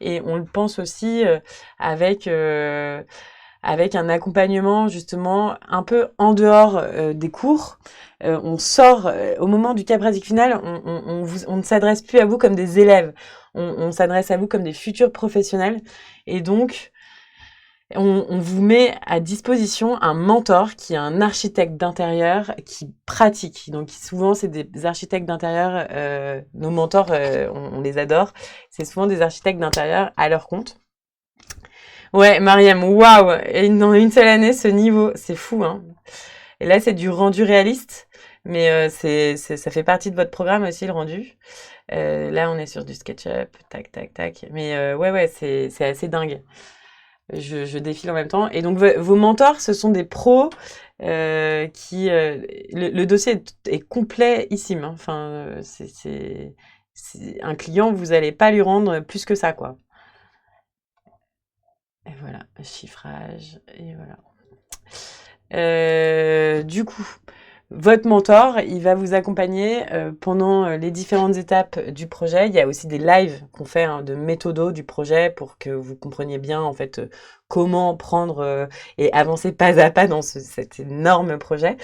et on le pense aussi avec un accompagnement justement un peu en dehors des cours. On sort, au moment du cas pratique final, on ne s'adresse plus à vous comme des élèves, on s'adresse à vous comme des futurs professionnels. Et donc, on vous met à disposition un mentor qui est un architecte d'intérieur qui pratique. Donc souvent, c'est des architectes d'intérieur, nos mentors, on les adore, c'est souvent des architectes d'intérieur à leur compte. Ouais, Mariam, waouh! Et dans une seule année, ce niveau, c'est fou, hein. Et là, c'est du rendu réaliste, mais ça fait partie de votre programme aussi, le rendu. Là, on est sur du SketchUp, tac, tac, tac. Mais ouais, c'est assez dingue. Je défile en même temps. Et donc, vos mentors, ce sont des pros qui... le dossier est complet-issime, hein. Enfin, c'est un client, vous n'allez pas lui rendre plus que ça, quoi. Et voilà, chiffrage, et voilà. Du coup, votre mentor, il va vous accompagner pendant les différentes étapes du projet. Il y a aussi des lives qu'on fait de méthodo du projet pour que vous compreniez bien en fait comment prendre et avancer pas à pas dans cet énorme projet.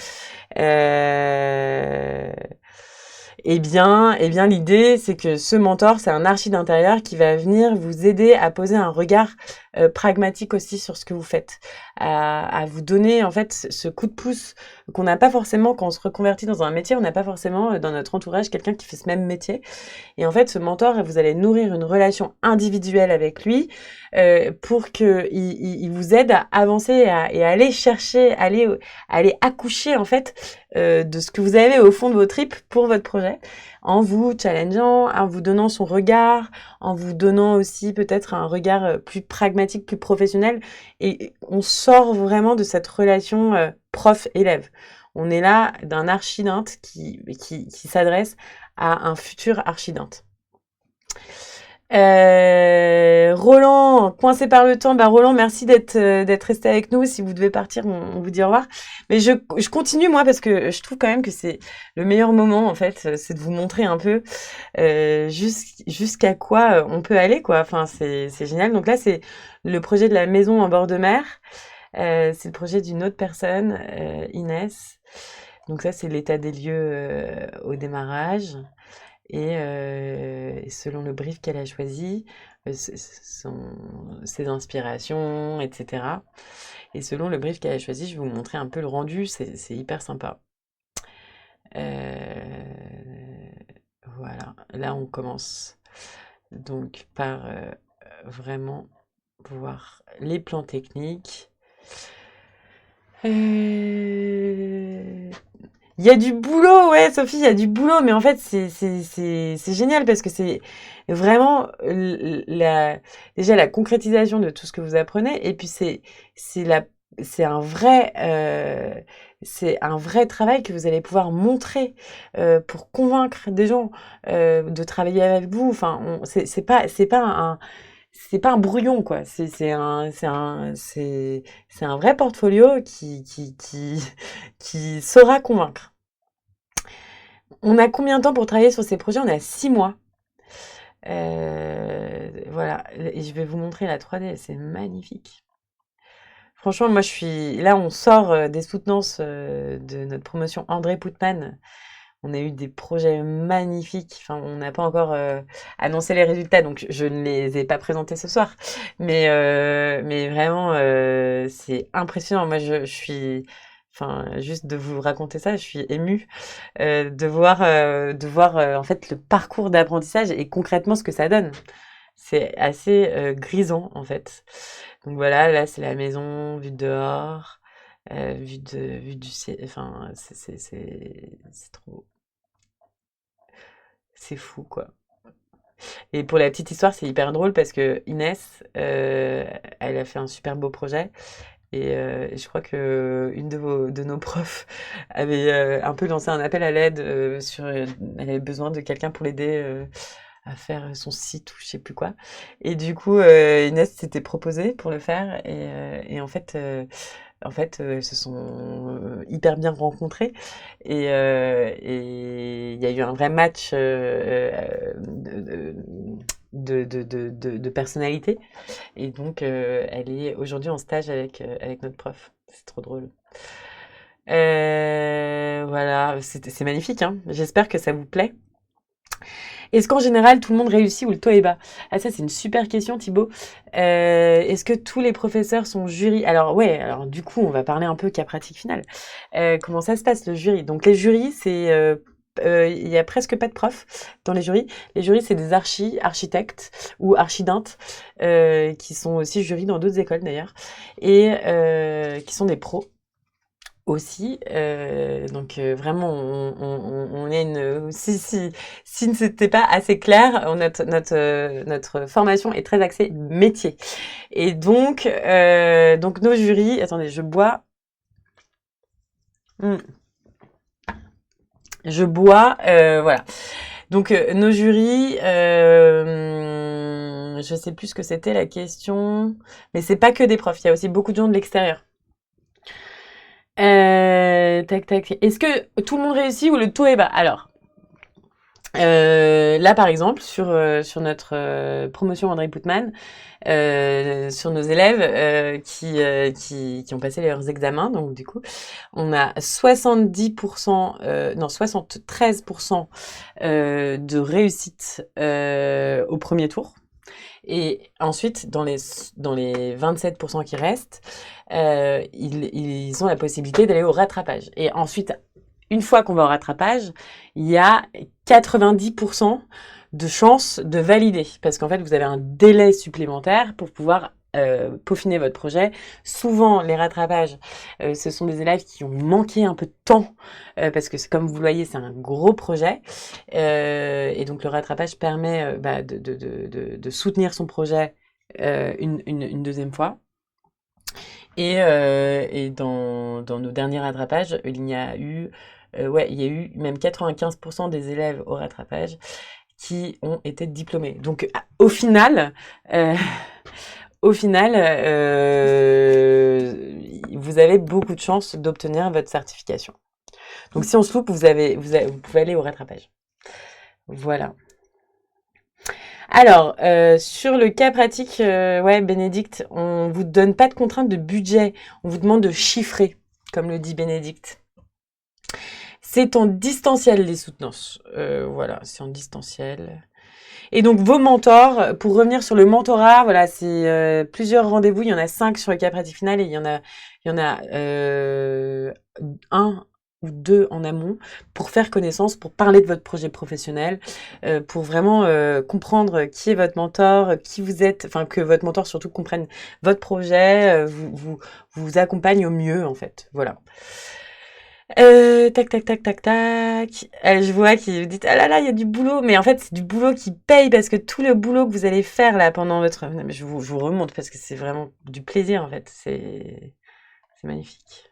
Eh bien, l'idée, c'est que ce mentor, c'est un archi d'intérieur qui va venir vous aider à poser un regard pragmatique aussi sur ce que vous faites, à vous donner en fait ce coup de pouce qu'on n'a pas forcément quand on se reconvertit dans un métier, on n'a pas forcément dans notre entourage quelqu'un qui fait ce même métier. Et en fait, ce mentor, vous allez nourrir une relation individuelle avec lui pour que il vous aide à avancer et à aller chercher, aller accoucher en fait de ce que vous avez au fond de vos tripes pour votre projet, en vous challengeant, en vous donnant son regard, en vous donnant aussi peut-être un regard plus pragmatique, plus professionnel. Et on sort vraiment de cette relation prof-élève. On est là d'un archidinte qui s'adresse à un futur archidinte. Roland, coincé par le temps, Roland, merci d'être resté avec nous. Si vous devez partir, on vous dit au revoir. Mais je continue moi parce que je trouve quand même que c'est le meilleur moment en fait, c'est de vous montrer un peu jusqu'à quoi on peut aller quoi. Enfin c'est génial. Donc là c'est le projet de la maison en bord de mer. C'est le projet d'une autre personne, Inès. Donc ça c'est l'état des lieux au démarrage. Et selon le brief qu'elle a choisi, ses inspirations, etc. Et selon le brief qu'elle a choisi, je vais vous montrer un peu le rendu, c'est hyper sympa. Voilà, là on commence donc par vraiment voir les plans techniques. Il y a du boulot, ouais, Sophie, il y a du boulot, mais en fait, c'est génial parce que c'est vraiment déjà la concrétisation de tout ce que vous apprenez, et puis c'est un vrai travail que vous allez pouvoir montrer pour convaincre des gens de travailler avec vous. Enfin, c'est pas un brouillon, quoi. C'est un vrai portfolio qui saura convaincre. On a combien de temps pour travailler sur ces projets? On a 6 mois. Voilà. Et je vais vous montrer la 3D. C'est magnifique. Franchement, moi, là, on sort des soutenances de notre promotion André Poutman. On a eu des projets magnifiques. Enfin, on n'a pas encore annoncé les résultats, donc je ne les ai pas présentés ce soir. Mais vraiment, c'est impressionnant. Moi, je suis, enfin, juste de vous raconter ça, je suis émue de voir en fait le parcours d'apprentissage et concrètement ce que ça donne. C'est assez grisant en fait. Donc voilà, là c'est la maison, vue de dehors. Vue du ciel, enfin, c'est trop. C'est fou, quoi. Et pour la petite histoire, c'est hyper drôle parce que Inès, elle a fait un super beau projet. Et je crois que une de nos profs avait un peu lancé un appel à l'aide elle avait besoin de quelqu'un pour l'aider à faire son site ou je sais plus quoi. Et du coup, Inès s'était proposée pour le faire et en fait, elles se sont hyper bien rencontrées et il y a eu un vrai match de personnalité. Et donc, elle est aujourd'hui en stage avec notre prof. C'est trop drôle. Voilà, c'est magnifique, hein. J'espère que ça vous plaît. Est-ce qu'en général, tout le monde réussit ou le taux est bas? Ah, ça, c'est une super question, Thibaut. Est-ce que tous les professeurs sont jury? Alors, ouais, alors du coup, on va parler un peu cas pratique finale. Comment ça se passe, le jury? Donc, les jurys, il y a presque pas de profs dans les jurys. Les jurys, c'est des architectes ou archidintes qui sont aussi jurys dans d'autres écoles, d'ailleurs, et qui sont des pros aussi. Donc vraiment on est si c'était pas assez clair, notre formation est très axée métier. Et donc nos jurys, attendez, je bois. Voilà. Donc nos jurys, je sais plus ce que c'était la question, mais c'est pas que des profs, il y a aussi beaucoup de gens de l'extérieur. Tac. Est-ce que tout le monde réussit ou le taux est bas? Alors, là par exemple, sur notre promotion André Poutman, sur nos élèves qui ont passé leurs examens, donc du coup, on a 73% de réussite au premier tour. Et ensuite, dans les 27% qui restent, ils ont la possibilité d'aller au rattrapage. Et ensuite, une fois qu'on va au rattrapage, il y a 90% de chances de valider. Parce qu'en fait, vous avez un délai supplémentaire pour pouvoir peaufiner votre projet. Souvent, les rattrapages, ce sont des élèves qui ont manqué un peu de temps parce que, comme vous le voyez, c'est un gros projet. Et donc, le rattrapage permet de soutenir son projet une deuxième fois. Et dans nos derniers rattrapages, il y a eu même 95% des élèves au rattrapage qui ont été diplômés. Donc, au final, vous avez beaucoup de chances d'obtenir votre certification. Donc, si on se loupe, vous pouvez aller au rattrapage. Voilà. Alors, sur le cas pratique, Bénédicte, on vous donne pas de contrainte de budget. On vous demande de chiffrer, comme le dit Bénédicte. C'est en distanciel, les soutenances. Voilà, c'est en distanciel. Et donc, vos mentors, pour revenir sur le mentorat, voilà, c'est plusieurs rendez-vous. Il y en a 5 sur le cas pratique final et il y en a un ou 2 en amont pour faire connaissance, pour parler de votre projet professionnel, pour vraiment comprendre qui est votre mentor, qui vous êtes, enfin que votre mentor surtout comprenne votre projet, vous accompagne au mieux en fait. Voilà. Tac, tac, tac, tac, tac. Je vois qu'ils vous dites, ah là là, il y a du boulot. Mais en fait, c'est du boulot qui paye parce que tout le boulot que vous allez faire là pendant votre... Non, mais je vous remonte parce que c'est vraiment du plaisir en fait. C'est magnifique.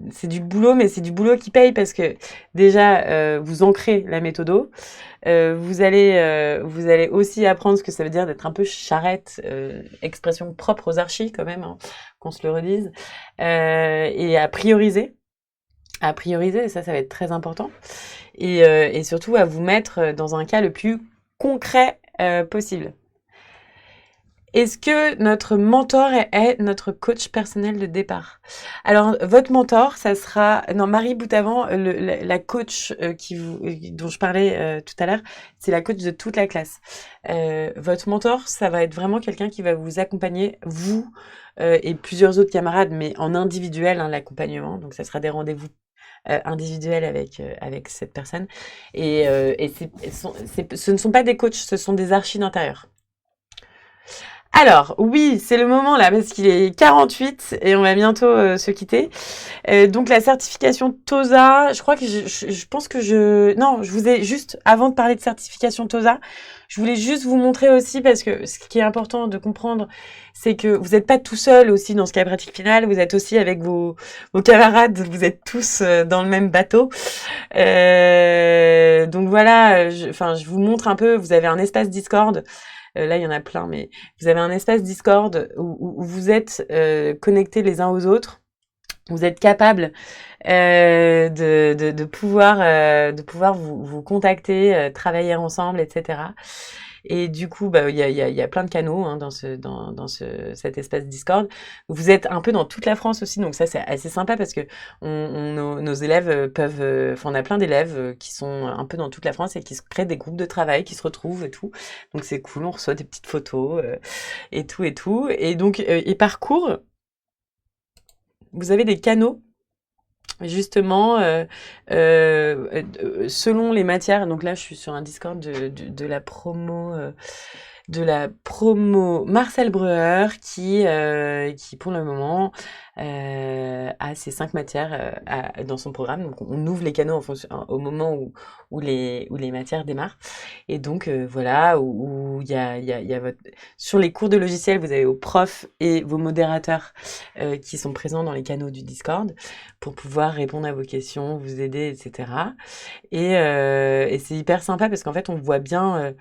C'est du boulot, mais c'est du boulot qui paye parce que déjà, vous ancrez la méthodo. Vous allez aussi apprendre ce que ça veut dire d'être un peu charrette, expression propre aux archis quand même, hein, qu'on se le redise, et à prioriser. Et ça va être très important. Et surtout à vous mettre dans un cas le plus concret possible. Est-ce que notre mentor est notre coach personnel de départ? Alors, votre mentor, ça sera... Non, Marie Boutavant, la coach dont je parlais tout à l'heure, c'est la coach de toute la classe. Votre mentor, ça va être vraiment quelqu'un qui va vous accompagner, vous et plusieurs autres camarades, mais en individuel, hein, l'accompagnement. Donc, ça sera des rendez-vous individuels avec cette personne. Et ce ne sont pas des coachs, ce sont des archis d'intérieur. Alors, oui, c'est le moment là, parce qu'il est 48 et on va bientôt se quitter. Donc, la certification TOSA, je crois que je pense que Non, je vous ai juste, avant de parler de certification TOSA, je voulais juste vous montrer aussi, parce que ce qui est important de comprendre, c'est que vous n'êtes pas tout seul aussi dans ce cas pratique final, vous êtes aussi avec vos camarades, vous êtes tous dans le même bateau. Donc voilà, je vous montre un peu, vous avez un espace Discord. Là, il y en a plein, mais vous avez un espace Discord où vous êtes connectés les uns aux autres. Vous êtes capable de pouvoir vous contacter, travailler ensemble, etc. Et du coup, il y a plein de canaux hein, dans cet espace Discord. Vous êtes un peu dans toute la France aussi, donc ça c'est assez sympa parce que nos élèves peuvent... on a plein d'élèves qui sont un peu dans toute la France et qui se créent des groupes de travail, qui se retrouvent et tout. Donc c'est cool, on reçoit des petites photos et tout. Et donc, et par cours, vous avez des canaux justement selon les matières. Donc là je suis sur un Discord de la promo Marcel Breuer qui pour le moment a ces 5 matières dans son programme. Donc on ouvre les canaux au moment où les matières démarrent. Et donc voilà, où il y a sur les cours de logiciel, vous avez vos profs et vos modérateurs qui sont présents dans les canaux du Discord pour pouvoir répondre à vos questions, vous aider, etc. Et c'est hyper sympa parce qu'en fait on voit bien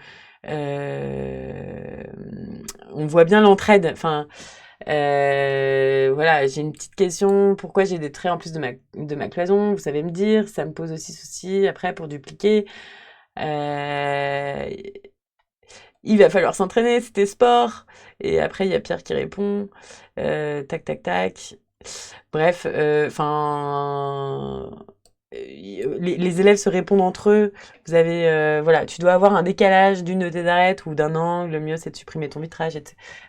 l'entraide. Enfin, voilà, j'ai une petite question. Pourquoi j'ai des traits en plus de ma cloison? Vous savez me dire. Ça me pose aussi souci après pour dupliquer. Il va falloir s'entraîner, c'était sport. Et après, il y a Pierre qui répond. Tac, tac, tac. Bref, les élèves se répondent entre eux. Vous avez, voilà, tu dois avoir un décalage d'une de tes arêtes ou d'un angle. Le mieux, c'est de supprimer ton vitrage.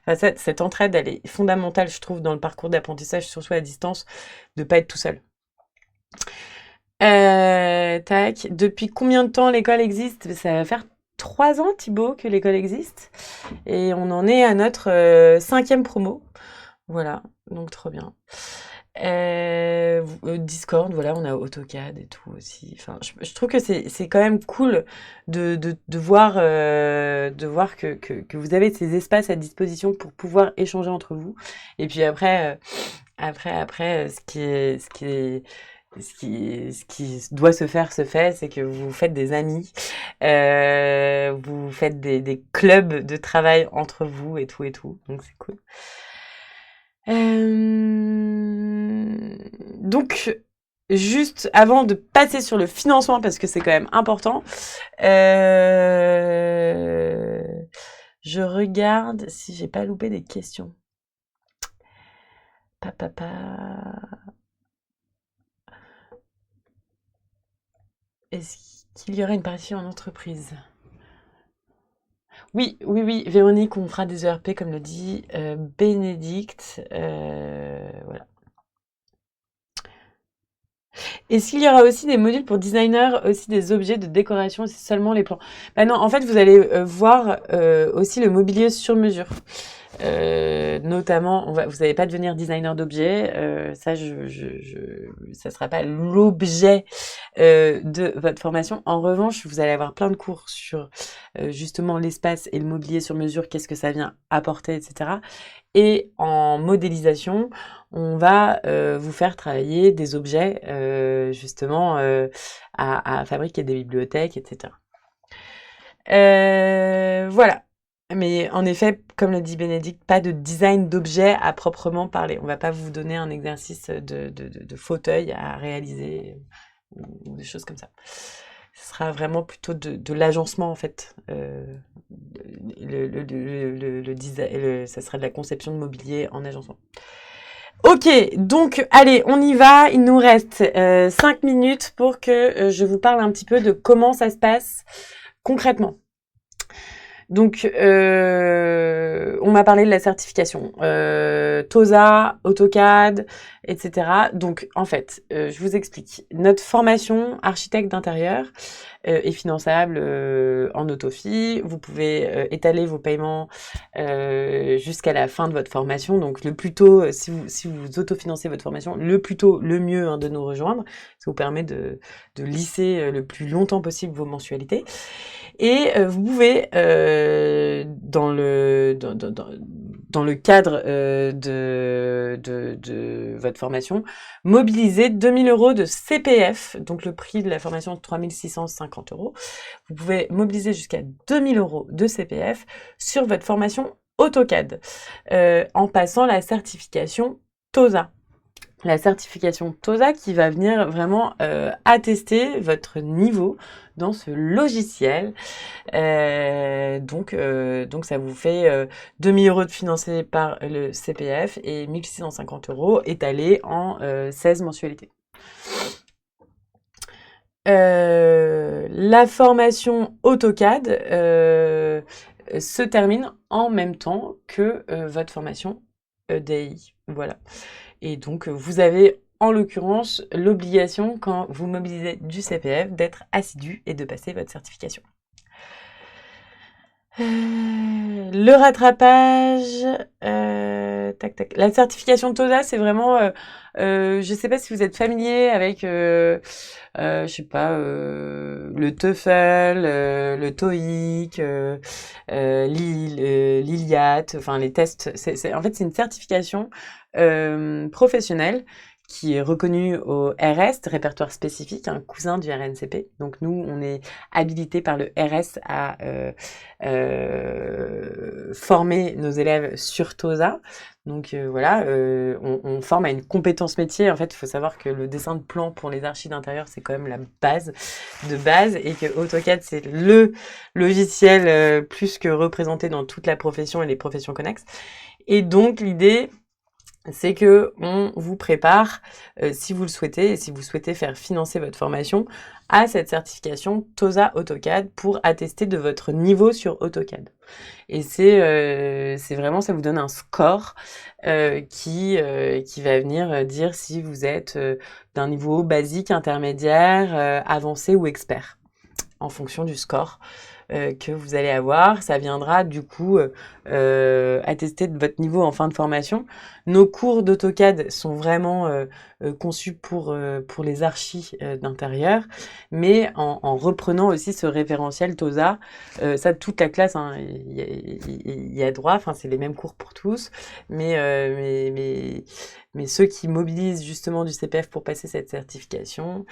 Enfin, cette entraide, elle est fondamentale, je trouve, dans le parcours d'apprentissage, surtout à distance, de pas être tout seul. Tac. Depuis combien de temps l'école existe? Ça va faire 3 ans, Thibaut, que l'école existe. Et on en est à notre 5e promo. Voilà, donc trop bien. Discord, voilà, on a AutoCAD et tout aussi. Enfin, je trouve que c'est quand même cool de voir que vous avez ces espaces à disposition pour pouvoir échanger entre vous. Et puis après, ce qui doit se faire, c'est que vous faites des amis, vous faites des clubs de travail entre vous et tout. Donc c'est cool. Donc, juste avant de passer sur le financement, parce que c'est quand même important, je regarde si j'ai pas loupé des questions. Est-ce qu'il y aurait une participation en entreprise? Oui, Véronique, on fera des ERP comme le dit Bénédicte. Voilà. Est-ce qu'il y aura aussi des modules pour designers, aussi des objets de décoration, c'est seulement les plans? Bah non, en fait, vous allez voir aussi le mobilier sur mesure. Notamment, vous n'allez pas devenir designer d'objets, ça sera pas l'objet de votre formation. En revanche, vous allez avoir plein de cours sur justement l'espace et le mobilier sur mesure, qu'est-ce que ça vient apporter, etc. Et en modélisation, on va vous faire travailler des objets justement à fabriquer des bibliothèques, etc. Voilà. Mais en effet, comme l'a dit Bénédicte, pas de design d'objet à proprement parler. On va pas vous donner un exercice de fauteuil à réaliser ou des choses comme ça. Ce sera vraiment plutôt de l'agencement en fait. Ça sera de la conception de mobilier en agencement. Ok, donc allez, on y va. Il nous reste 5 minutes pour que je vous parle un petit peu de comment ça se passe concrètement. Donc, on m'a parlé de la certification, TOSA, AutoCAD, etc. Donc, en fait, je vous explique. Notre formation architecte d'intérieur est finançable en autofie. Vous pouvez étaler vos paiements jusqu'à la fin de votre formation. Donc, le plus tôt, si vous autofinancez votre formation, le plus tôt, le mieux de nous rejoindre. Ça vous permet de lisser le plus longtemps possible vos mensualités. Et vous pouvez, dans le cadre de votre formation, mobiliser 2000 € de CPF, donc le prix de la formation est 3650 €. Vous pouvez mobiliser jusqu'à 2000 € de CPF sur votre formation AutoCAD, en passant la certification TOSA. La certification TOSA qui va venir vraiment attester votre niveau dans ce logiciel. Donc ça vous fait 2000 € de financé par le CPF et 1650 € étalés en 16 mensualités. La formation AutoCAD se termine en même temps que votre formation DAI. Voilà. Et donc, vous avez en l'occurrence l'obligation, quand vous mobilisez du CPF, d'être assidu et de passer votre certification. Le rattrapage, La certification TOSA, c'est vraiment, je ne sais pas si vous êtes familier avec, je sais pas, le TOEFL, le TOEIC, l'ILIAT, enfin les tests. En fait, c'est une certification professionnelle qui est reconnu au RS, répertoire spécifique, un cousin du RNCP. Donc nous, on est habilité par le RS à former nos élèves sur TOSA. Donc voilà, on forme à une compétence métier. En fait, il faut savoir que le dessin de plan pour les archis d'intérieur, c'est quand même la base de base, et que AutoCAD, c'est le logiciel plus que représenté dans toute la profession et les professions connexes. Et donc l'idée, c'est que on vous prépare, si vous le souhaitez, et si vous souhaitez faire financer votre formation, à cette certification TOSA AutoCAD pour attester de votre niveau sur AutoCAD. Et c'est vraiment, ça vous donne un score qui va venir dire si vous êtes d'un niveau basique, intermédiaire, avancé ou expert, en fonction du score que vous allez avoir. Ça viendra du coup attester de votre niveau en fin de formation. Nos cours d'AutoCAD sont vraiment conçus pour les archis d'intérieur, mais en reprenant aussi ce référentiel TOSA. Ça, toute la classe, hein, y a droit, enfin c'est les mêmes cours pour tous, mais ceux qui mobilisent justement du CPF pour passer cette certification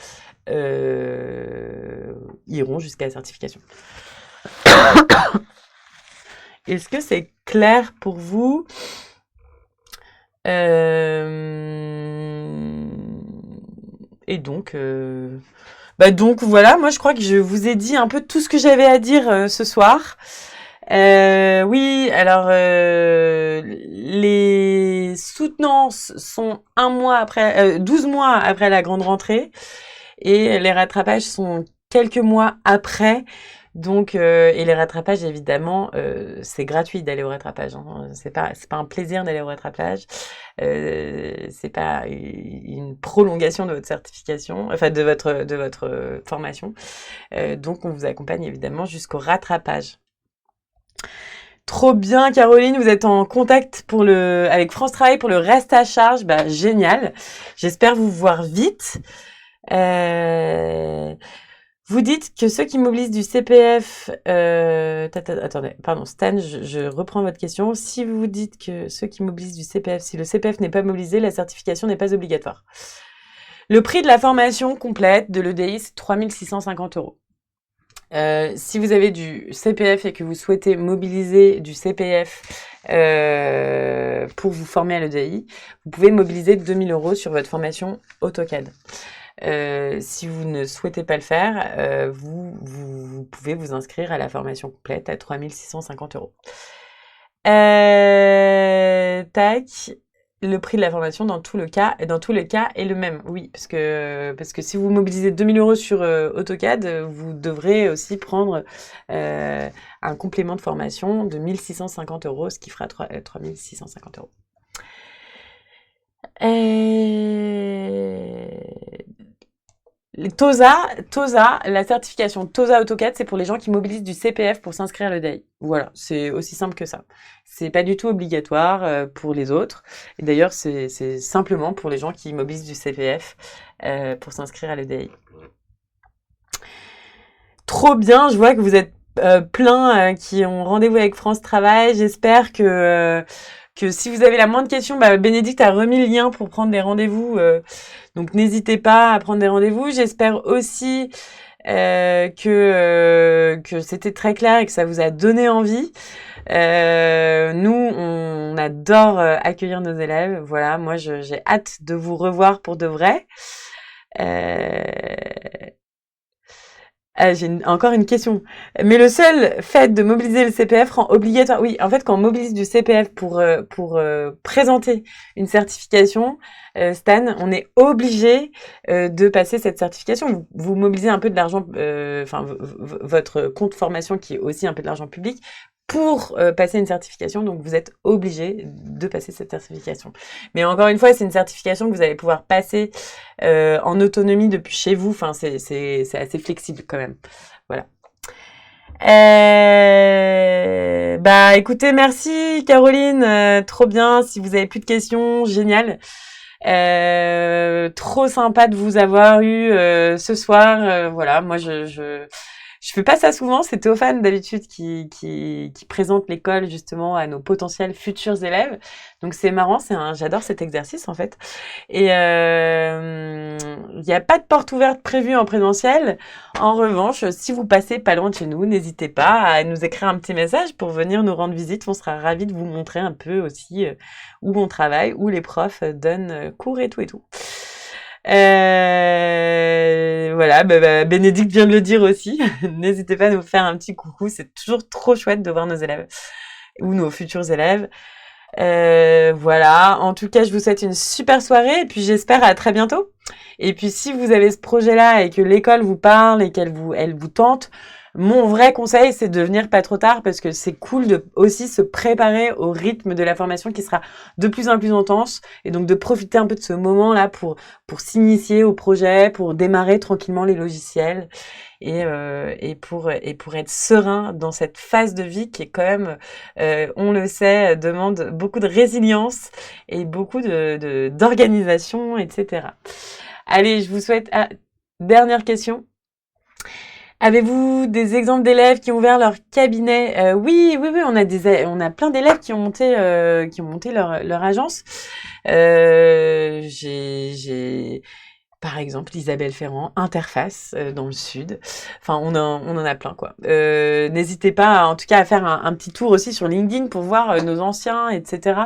iront jusqu'à la certification. Est-ce que c'est clair pour vous? Et donc, donc voilà, moi je crois que je vous ai dit un peu tout ce que j'avais à dire ce soir. Oui, alors les soutenances sont 12 mois après la grande rentrée, et les rattrapages sont quelques mois après. Donc, et les rattrapages, évidemment, c'est gratuit d'aller au rattrapage. Hein. C'est pas un plaisir d'aller au rattrapage. C'est pas une prolongation de votre certification, enfin de votre formation. Donc, on vous accompagne évidemment jusqu'au rattrapage. Trop bien, Caroline, vous êtes en contact avec France Travail pour le reste à charge. Bah, génial. J'espère vous voir vite. Vous dites que ceux qui mobilisent du CPF... attendez, pardon, Stan, je reprends votre question. Si vous dites que ceux qui mobilisent du CPF, si le CPF n'est pas mobilisé, la certification n'est pas obligatoire. Le prix de la formation complète de l'EDI, c'est 3 650 €. Si vous avez du CPF et que vous souhaitez mobiliser du CPF pour vous former à l'EDI, vous pouvez mobiliser 2 000 € sur votre formation AutoCAD. Si vous ne souhaitez pas le faire, vous pouvez vous inscrire à la formation complète à 3 650 €. Tac. Le prix de la formation dans tous les cas est le même. Oui, parce que si vous mobilisez 2 000 € sur AutoCAD, vous devrez aussi prendre un complément de formation de 1 650 €, ce qui fera 3 650 €. TOSA, la certification TOSA AutoCAD, c'est pour les gens qui mobilisent du CPF pour s'inscrire à l'EDI. Voilà, c'est aussi simple que ça. C'est pas du tout obligatoire pour les autres. Et d'ailleurs, c'est simplement pour les gens qui mobilisent du CPF pour s'inscrire à l'EDI. Trop bien, je vois que vous êtes plein qui ont rendez-vous avec France Travail. J'espère que si vous avez la moindre question, Bénédicte a remis le lien pour prendre des rendez-vous. Donc, n'hésitez pas à prendre des rendez-vous. J'espère aussi que c'était très clair et que ça vous a donné envie. Nous, on adore accueillir nos élèves. Voilà, moi, j'ai hâte de vous revoir pour de vrai. J'ai encore une question. Mais le seul fait de mobiliser le CPF rend obligatoire. Oui, en fait, quand on mobilise du CPF pour présenter une certification, Stan, on est obligé de passer cette certification. Vous mobilisez un peu de l'argent, votre compte formation qui est aussi un peu de l'argent public pour passer une certification, donc vous êtes obligé de passer cette certification. Mais encore une fois, c'est une certification que vous allez pouvoir passer en autonomie depuis chez vous. Enfin, c'est assez flexible quand même. Voilà. Écoutez, merci Caroline, trop bien. Si vous avez plus de questions, génial. Trop sympa de vous avoir eu ce soir. Voilà, moi je fais pas ça souvent, c'est Théophane d'habitude qui présente l'école justement à nos potentiels futurs élèves. Donc c'est marrant, j'adore cet exercice en fait. Et il n'y a pas de porte ouverte prévue en présentiel. En revanche, si vous passez pas loin de chez nous, n'hésitez pas à nous écrire un petit message pour venir nous rendre visite. On sera ravis de vous montrer un peu aussi où on travaille, où les profs donnent cours et tout et tout. Voilà, Bénédicte vient de le dire aussi. N'hésitez pas à nous faire un petit coucou. C'est toujours trop chouette de voir nos élèves ou nos futurs élèves. Voilà. En tout cas, je vous souhaite une super soirée et puis j'espère à très bientôt. Et puis, si vous avez ce projet-là et que l'école vous parle et elle vous tente, mon vrai conseil, c'est de venir pas trop tard parce que c'est cool de aussi se préparer au rythme de la formation qui sera de plus en plus intense et donc de profiter un peu de ce moment-là pour s'initier au projet, pour démarrer tranquillement les logiciels et pour être serein dans cette phase de vie qui est quand même, on le sait, demande beaucoup de résilience et beaucoup d'organisation, etc. Allez, je vous souhaite... dernière question. Avez-vous des exemples d'élèves qui ont ouvert leur cabinet? Oui, on a plein d'élèves qui ont monté leur agence. J'ai par exemple Isabelle Ferrand, Interface dans le sud. Enfin, on en a plein quoi. N'hésitez pas, en tout cas, à faire un petit tour aussi sur LinkedIn pour voir nos anciens, etc.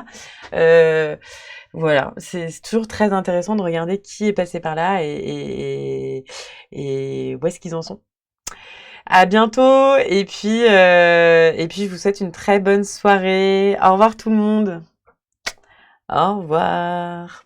Voilà, c'est toujours très intéressant de regarder qui est passé par là et où est-ce qu'ils en sont. À bientôt et puis je vous souhaite une très bonne soirée. Au revoir tout le monde. Au revoir.